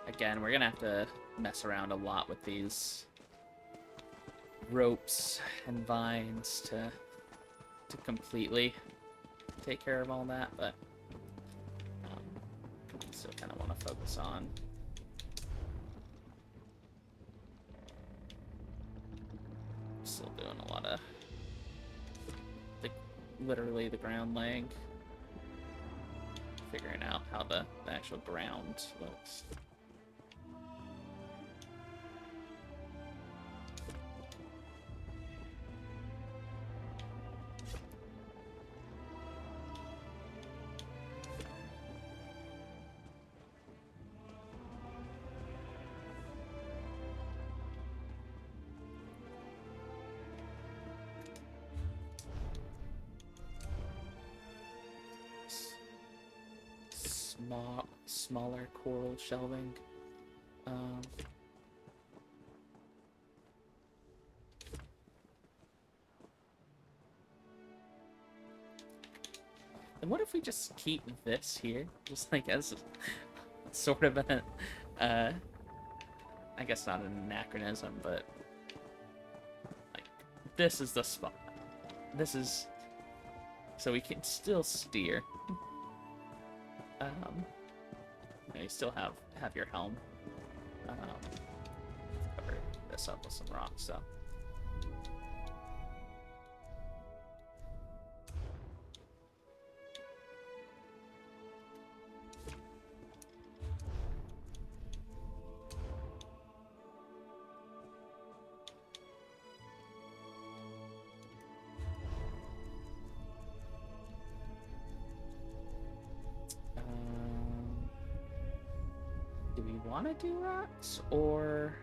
Again, we're gonna have to mess around a lot with these ropes and vines to completely take care of all that, but still kind of want to focus on still doing a lot of literally the ground laying, figuring out how the actual ground looks. Smaller coral shelving. And what if we just keep this here, just like as sort of a, I guess not an anachronism, but like this is the spot. This is so we can still steer. You still have your helm. Cover this up with some rocks, so. Do we want to do rocks, or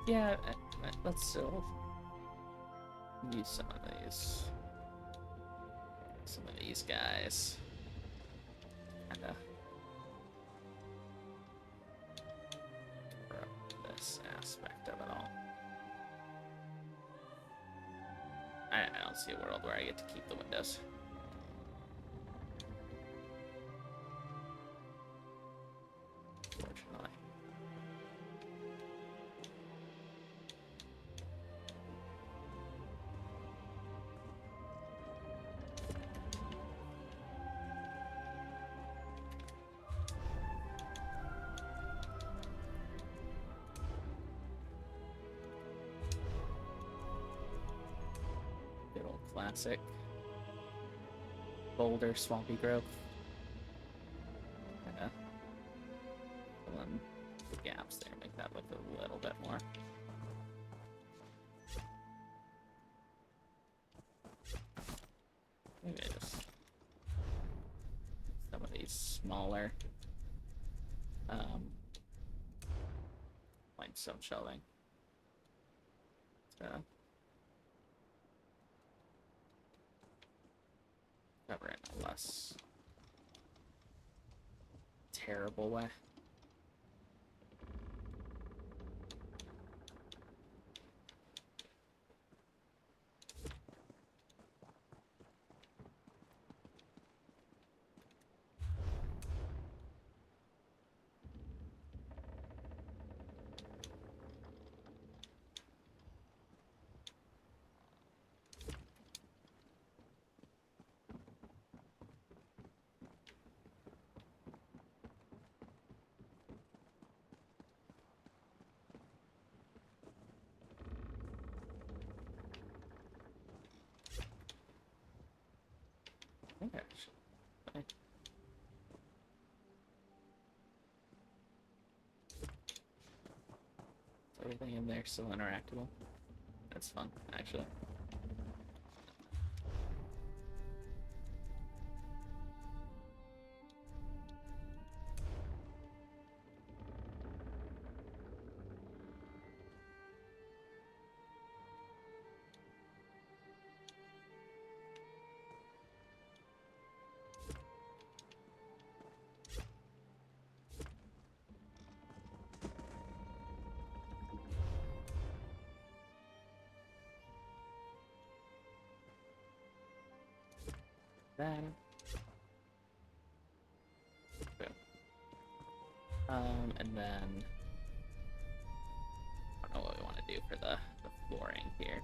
yeah, let's still use some of these guys, kind of cover up this aspect of it all. I don't see a world where I get to keep the windows. Fortunately. Good old classic boulder swampy growth. Kinda fill in the gaps there, make that look a little bit more. Maybe just some of these smaller limestone shelving. So cover it in a less terrible way. Okay. Everything in there still interactable. That's fun, actually. that. Boom. And then I don't know what we want to do for the flooring here.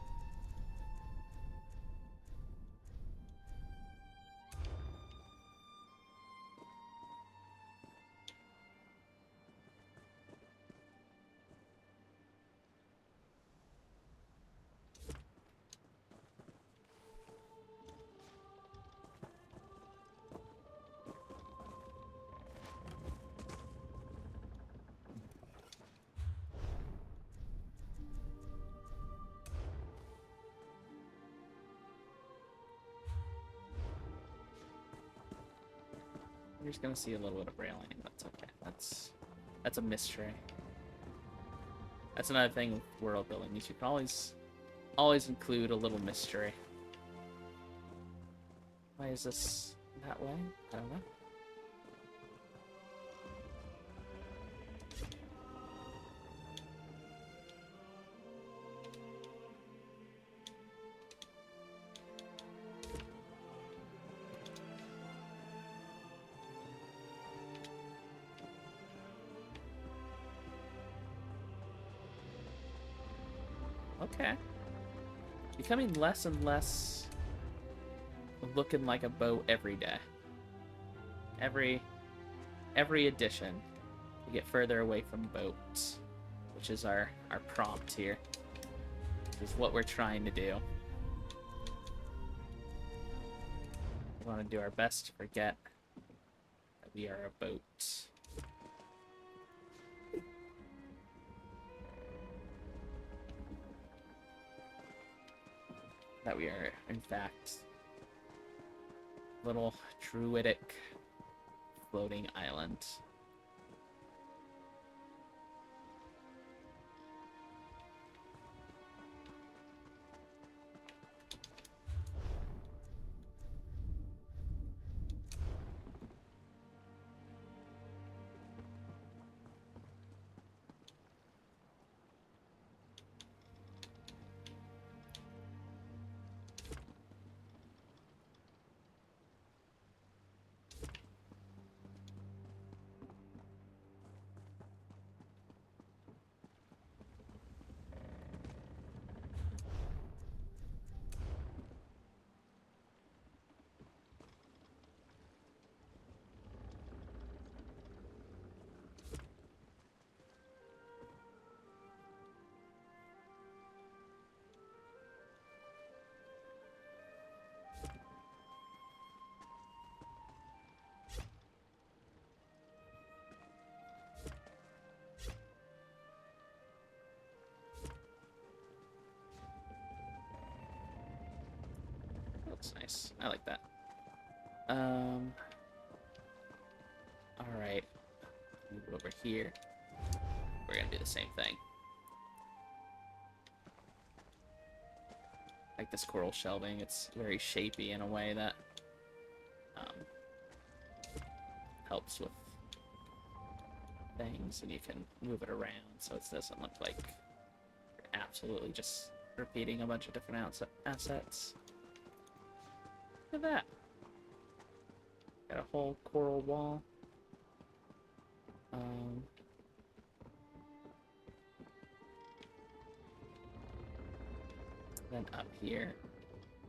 You're just gonna see a little bit of railing. That's okay. That's a mystery. That's another thing with world building. You should always include a little mystery. Why is this that way? I don't know. Okay. Becoming less and less looking like a boat every day. Every edition, we get further away from boats, which is our prompt here. Which is what we're trying to do. We want to do our best to forget that we are a boat. That we are, in fact, little druidic floating island. Looks nice. I like that. Alright. Move over here. We're gonna do the same thing. Like this coral shelving, it's very shapy in a way that helps with things, and you can move it around so it doesn't look like you're absolutely just repeating a bunch of different assets. Look at that. Got a whole coral wall. Then up here.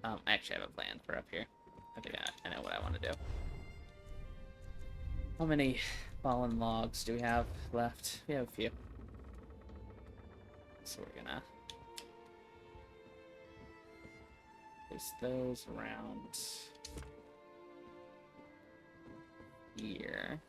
I actually have a plan for up here. I think I know what I want to do. How many fallen logs do we have left? We have a few. So we're gonna place those around here.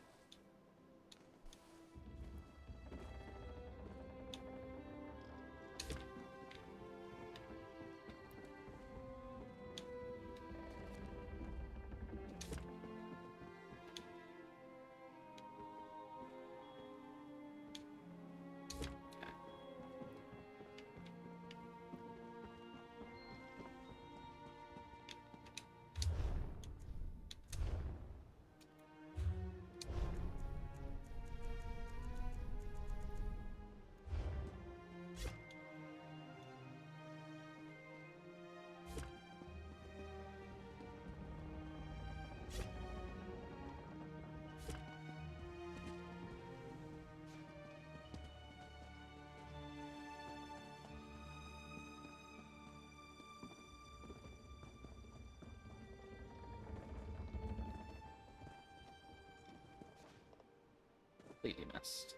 Completely missed.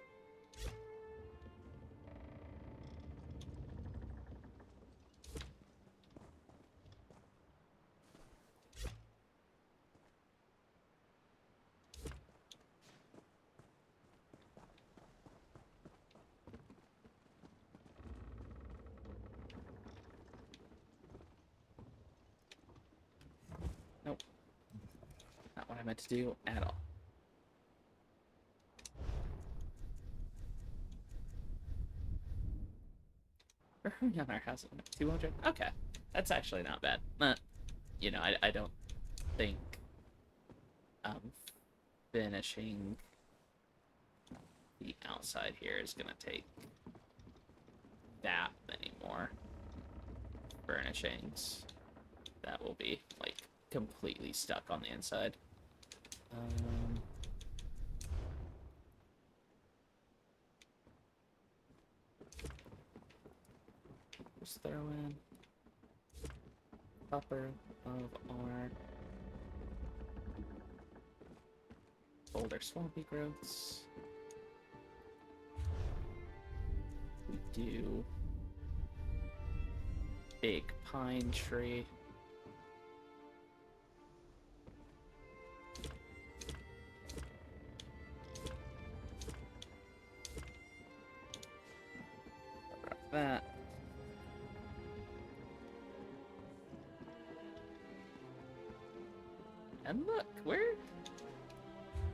Nope. Not what I meant to do at all. On our house 200. Okay, that's actually not bad. You know, I don't think finishing the outside here is gonna take that many more furnishings. That will be like completely stuck on the inside. Just throw in upper of our older swampy growths. We do big pine tree. That. And look,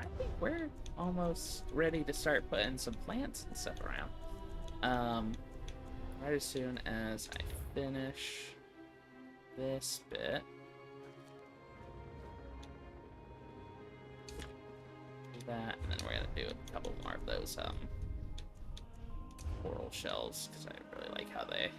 I think we're almost ready to start putting some plants and stuff around. Right as soon as I finish this bit. Do that, and then we're gonna do a couple more of those coral shells, because I really like how they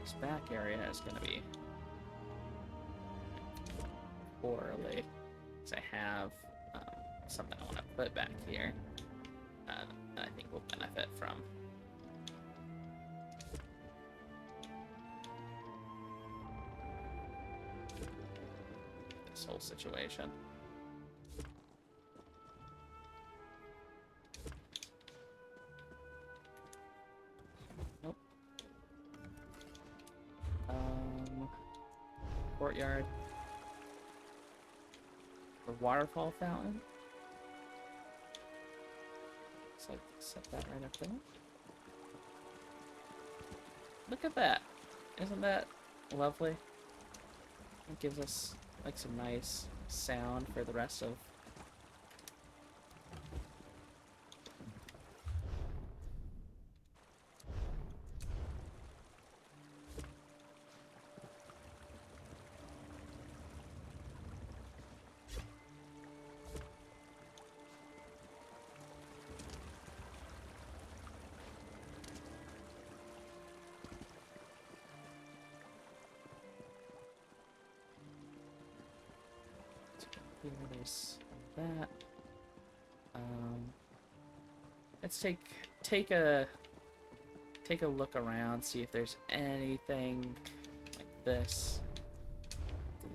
this back area is gonna be poorly, because I have something I want to put back here that I think will benefit from this whole situation. Nope. Courtyard. The waterfall fountain. Looks like set that right up there. Look at that. Isn't that lovely? It gives us like some nice sound for the rest of there's that. Let's take a look around, see if there's anything like this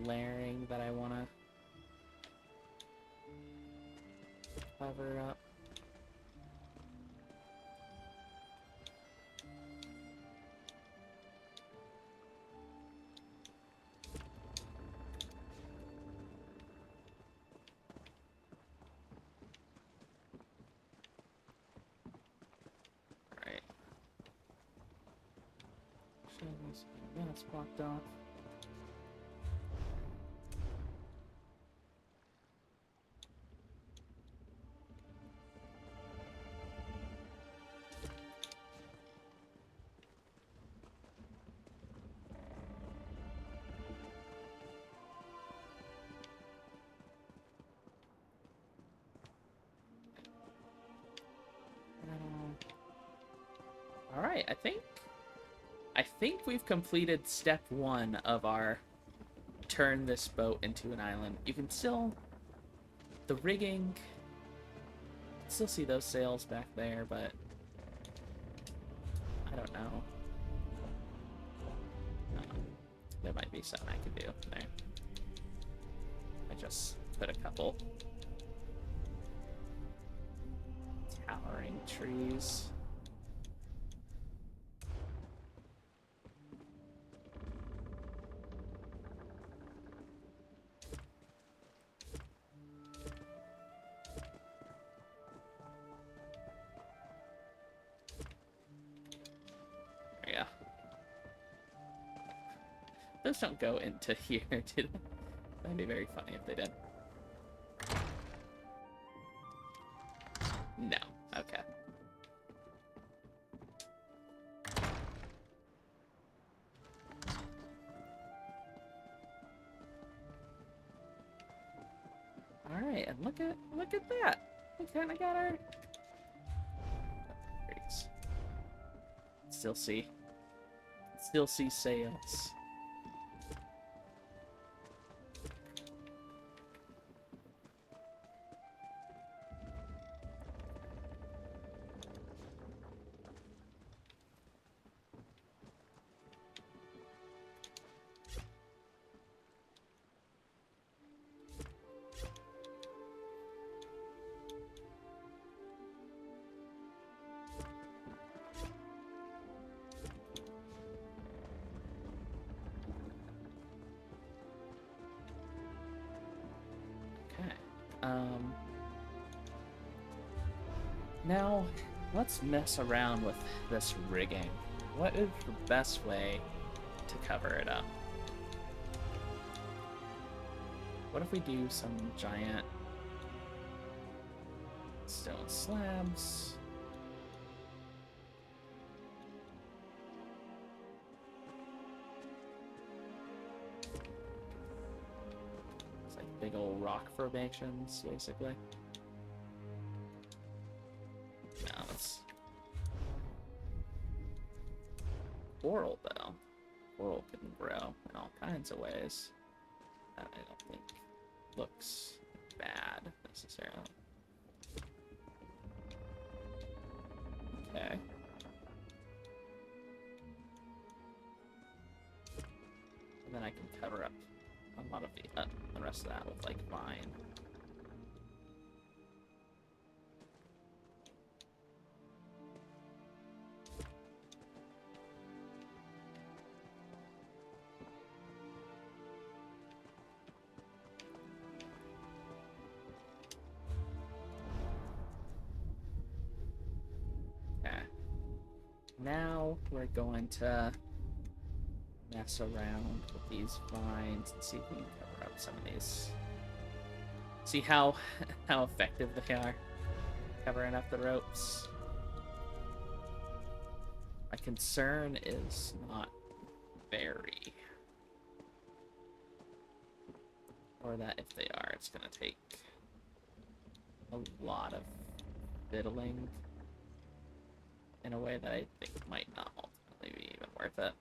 glaring that I want to cover up. Yeah, it's blocked off. All right, I think we've completed step 1 of our turn this boat into an island. You can still... The rigging... Still see those sails back there, but... I don't know. There might be something I could do there. I just put a couple towering trees. Yeah. Those don't go into here, do they? That'd be very funny if they did. No. Okay. All right, and look at that. We kind of got our. Still see sails. Now, let's mess around with this rigging. What is the best way to cover it up? What if we do some giant stone slabs? It's like big old rock formations, basically. Coral, though. Coral can grow in all kinds of ways. That I don't think looks bad, necessarily. Okay. And then I can cover up a lot of the rest of that with, like, vine. Now we're going to mess around with these vines and see if we can cover up some of these. See how effective they are covering up the ropes. My concern is not very, or that if they are, it's gonna take a lot of fiddling in a way that I think might not ultimately be even worth it.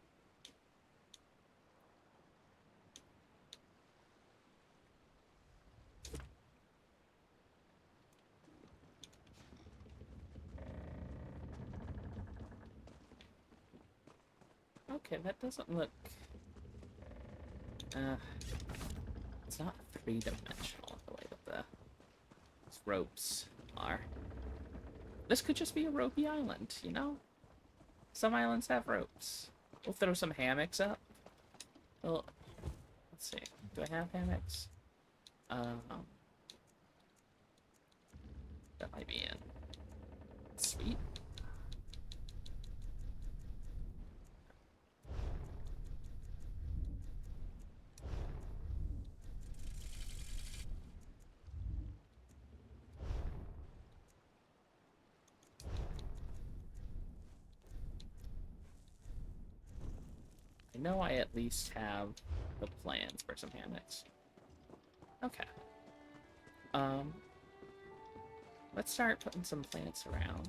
Okay, that doesn't look... it's not three-dimensional the way that these ropes are. This could just be a ropey island, you know? Some islands have ropes. We'll throw some hammocks up. Well, let's see. Do I have hammocks? That might be in. Sweet. I know I at least have the plans for some hammocks. Okay. Let's start putting some plants around.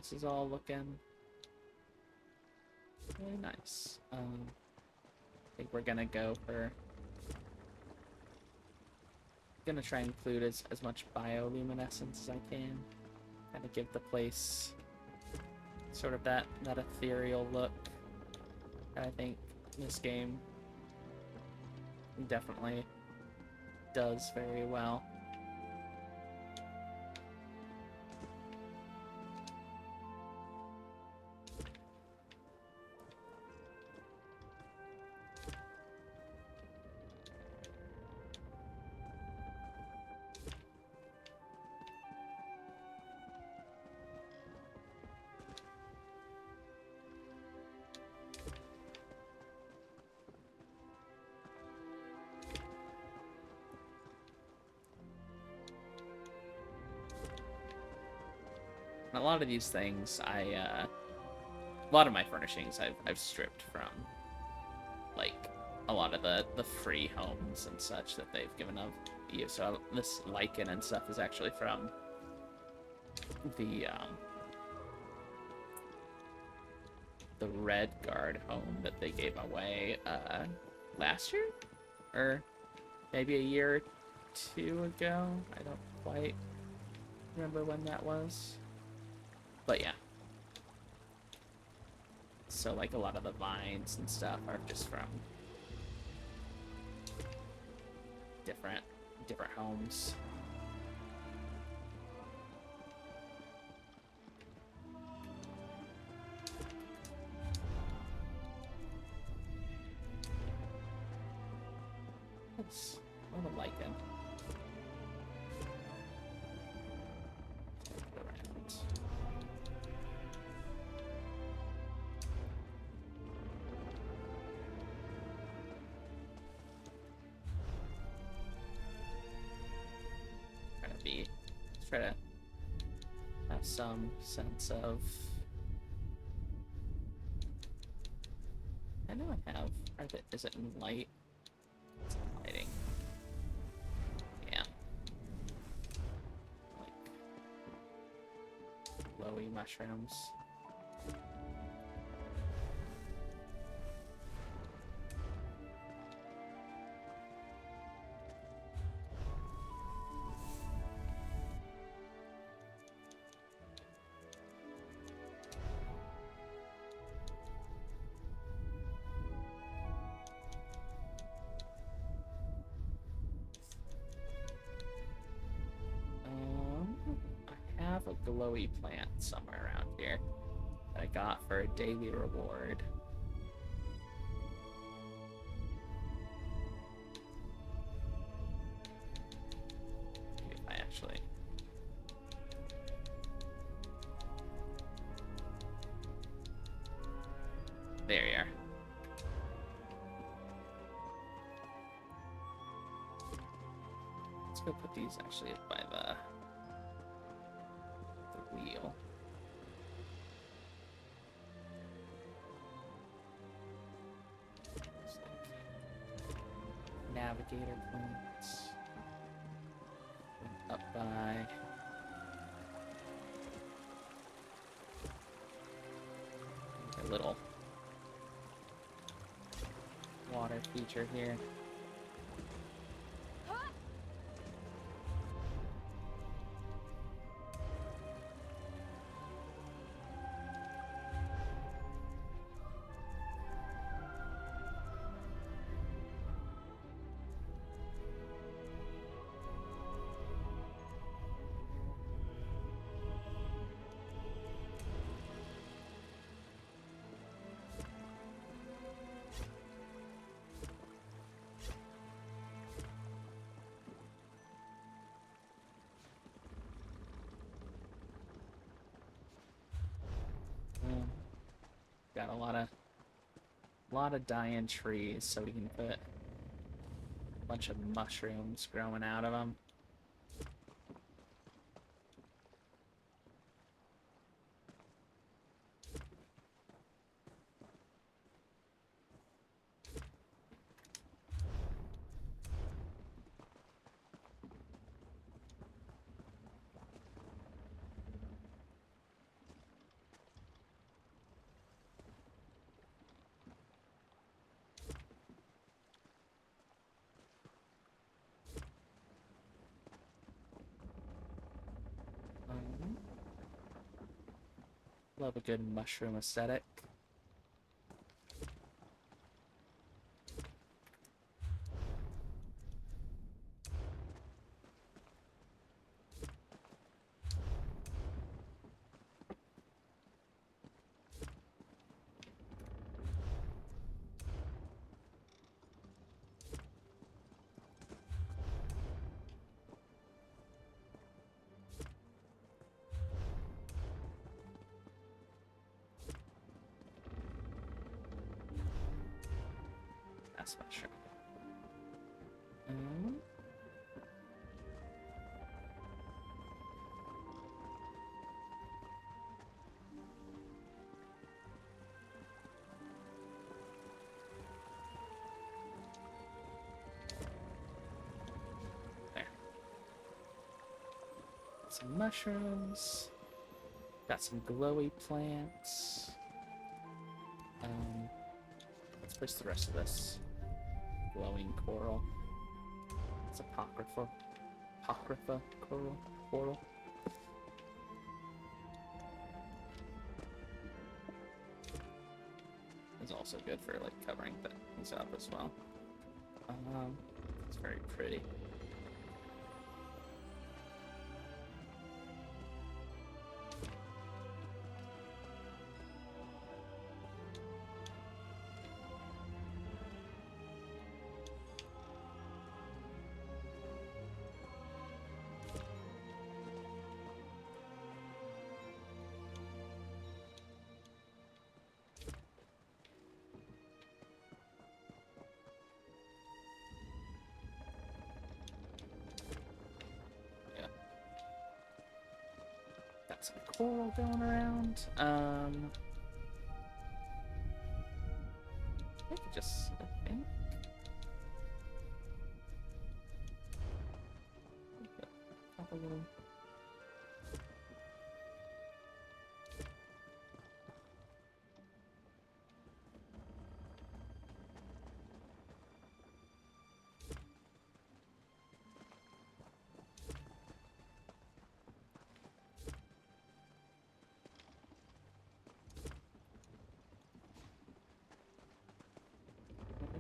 This is all looking really nice. I think we're gonna go for... Gonna try and include as much bioluminescence as I can. Kind of give the place sort of that ethereal look. And I think this game definitely does very well. A lot of these things, a lot of my furnishings I've stripped from, like, a lot of the free homes and such that they've given of you. So this lichen and stuff is actually from the Red Guard home that they gave away last year, or maybe a year or two ago. I don't quite remember when that was. But yeah. So like a lot of the vines and stuff are just from different homes. That's what a lichen. Try to have some sense of... I know I have... Is it in light? It's in lighting. Yeah. Like... glowy mushrooms. A glowy plant somewhere around here that I got for a daily reward. Maybe if I actually... There you are. Let's go put these actually by the wheel. Like navigator points. Up by a little water feature here. Got a lot of dying trees, so we can put a bunch of mushrooms growing out of them. Love a good mushroom aesthetic. That's mushroom. There. Some mushrooms. Got some glowy plants. Let's place the rest of this. Glowing coral. It's apocrypha. Apocrypha coral. It's also good for like covering things up as well. It's very pretty. Some coral going around. I think. A little.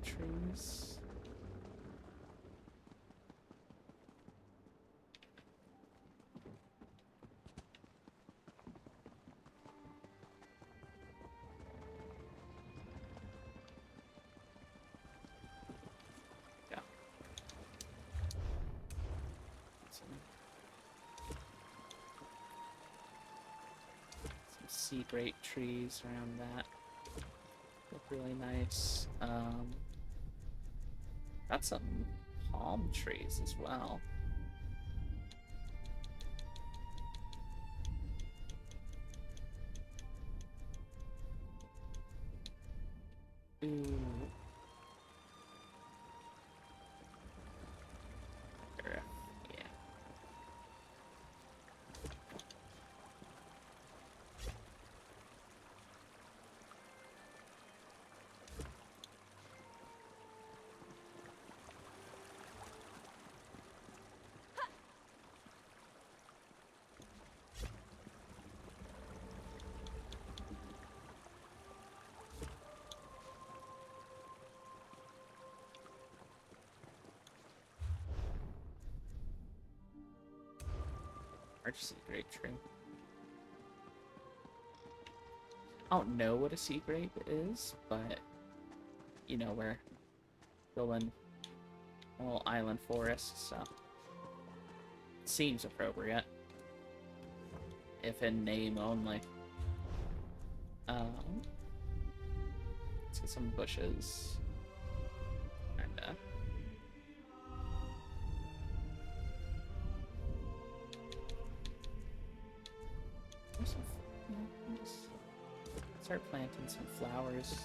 Trees. Yeah. Some sea grape trees around that. Look really nice. Got some palm trees as well. Ooh. Yeah. Large sea grape tree. I don't know what a sea grape is, but you know, we're building a little island forest, so it seems appropriate. If in name only. Let's get some bushes. And start planting some flowers.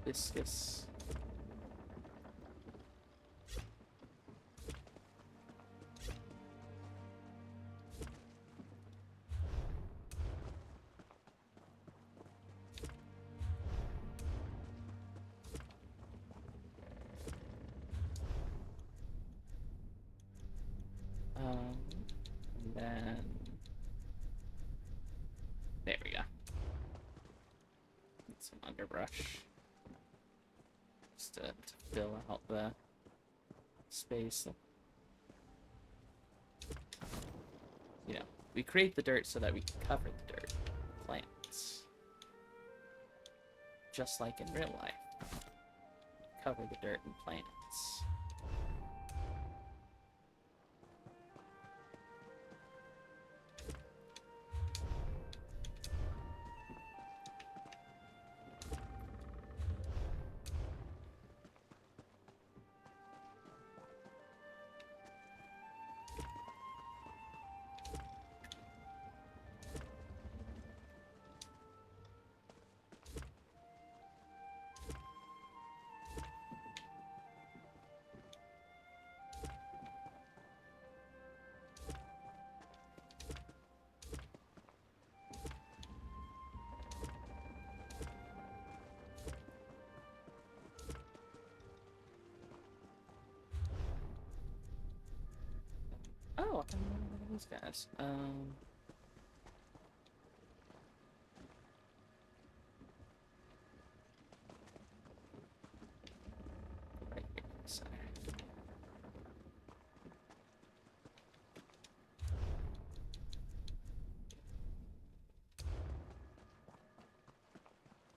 Viscous. And then there we go. Need some underbrush just to fill out the space. You know, we create the dirt so that we can cover the dirt with plants. Just like in real life. Cover the dirt and plants. Oh, I don't know these guys. Right here in the center.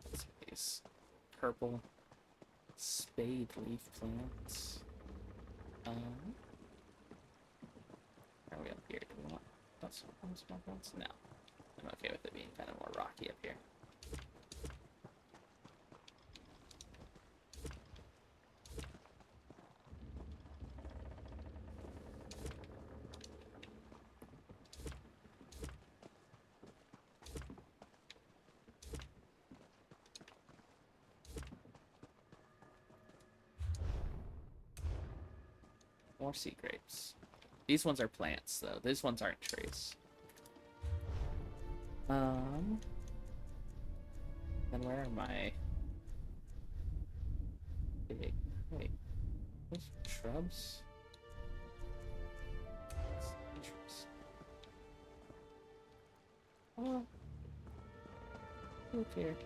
Let's see these purple spade leaf plants. Are we up here? Do we want small plants? No. I'm okay with it being kind of more rocky up here. More sea grapes. These ones are plants, though. These ones aren't trees. Then where are my big... Wait. Those shrubs? Shrubs. Oh. Look here.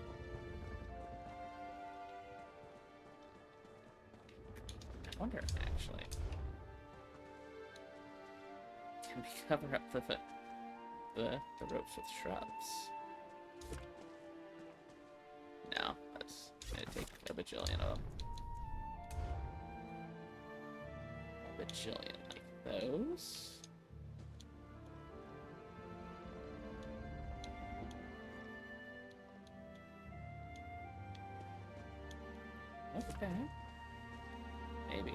I wonder, actually. Can we cover up the ropes with shrubs? No, that's gonna take a bajillion of them. A bajillion like those. Okay. Maybe.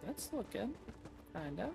That's looking kinda.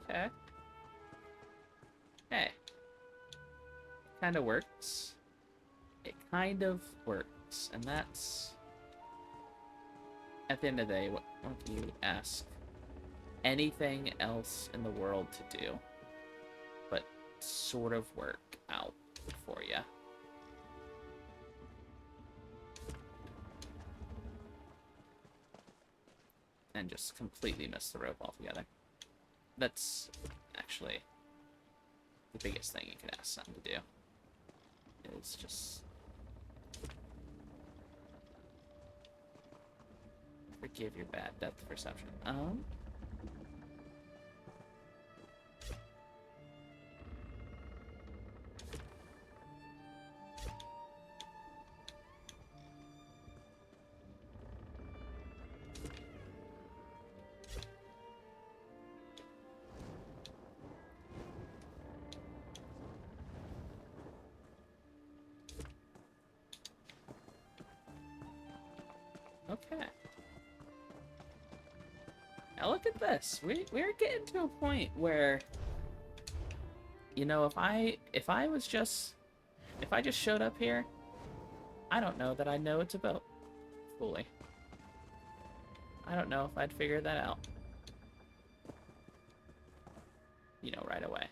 Okay. Hey. Kind of works. It kind of works. And that's... At the end of the day, what do you ask anything else in the world to do but sort of work out for you? And just completely miss the rope altogether. That's actually the biggest thing you could ask something to do. Is just... Forgive your bad depth perception. Okay. Now look at this. We're getting to a point where, you know, if I just showed up here, I don't know that I know it's a boat fully. I don't know if I'd figure that out, you know, right away.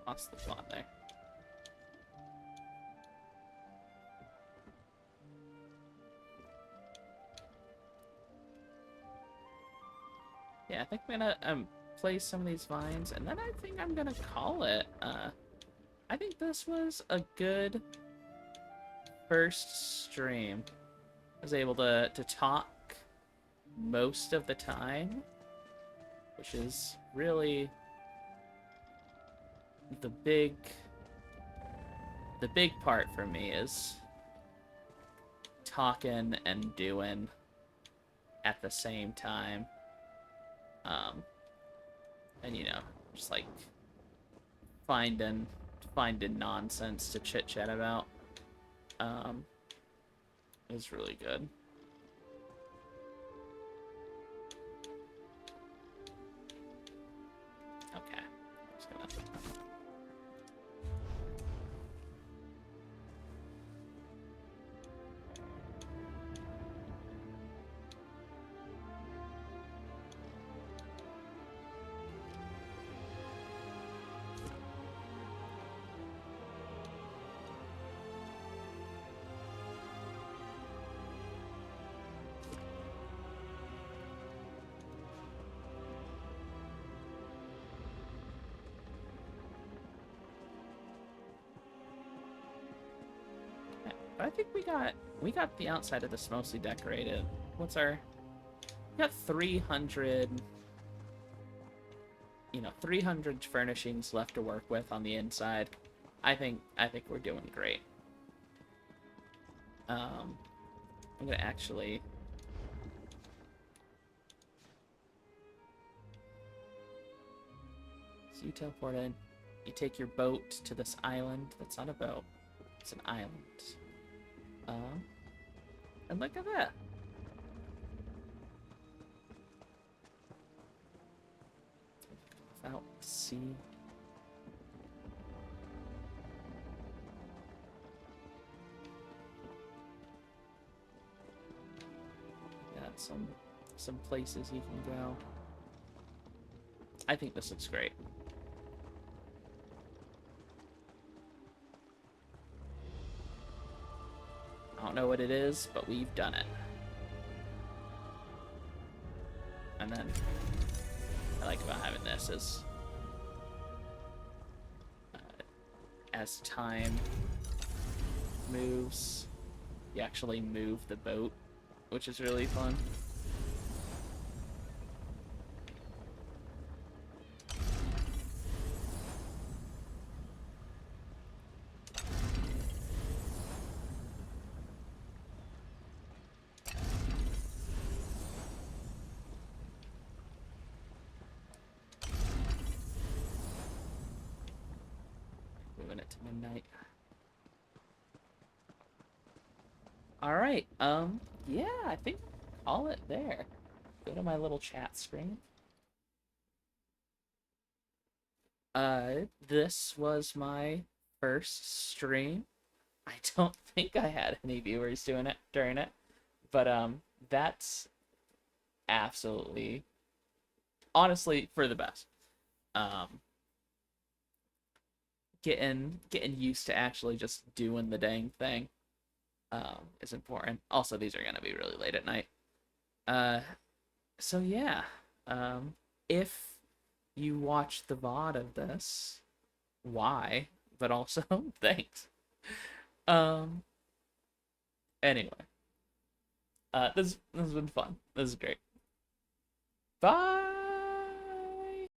Lost the plot there. Yeah, I think I'm gonna place some of these vines, and then I think I'm gonna call it. I think this was a good first stream. I was able to talk most of the time, which is really the big part for me, is talking and doing at the same time. And you know, just like finding nonsense to chit chat about is really good. Okay. I'm just gonna... But I think we got the outside of this mostly decorated. What's our... We got 300... You know, 300 furnishings left to work with on the inside. I think we're doing great. I'm gonna actually... So you teleport in. You take your boat to this island. That's not a boat. It's an island. And look at that. see. Got some places you can go. I think this looks great. I don't know what it is, but we've done it. And then I like about having this is as time moves, you actually move the boat, which is really fun. Moving it to midnight. Alright, yeah, I think I'll call it there. Go to my little chat screen. This was my first stream. I don't think I had any viewers doing it during it, but that's absolutely, honestly, for the best. Um, getting used to actually just doing the dang thing is important. Also, these are gonna be really late at night. Uh, so yeah, if you watch the VOD of this, why? But also, thanks. Um, anyway, this has been fun. This is great. Bye.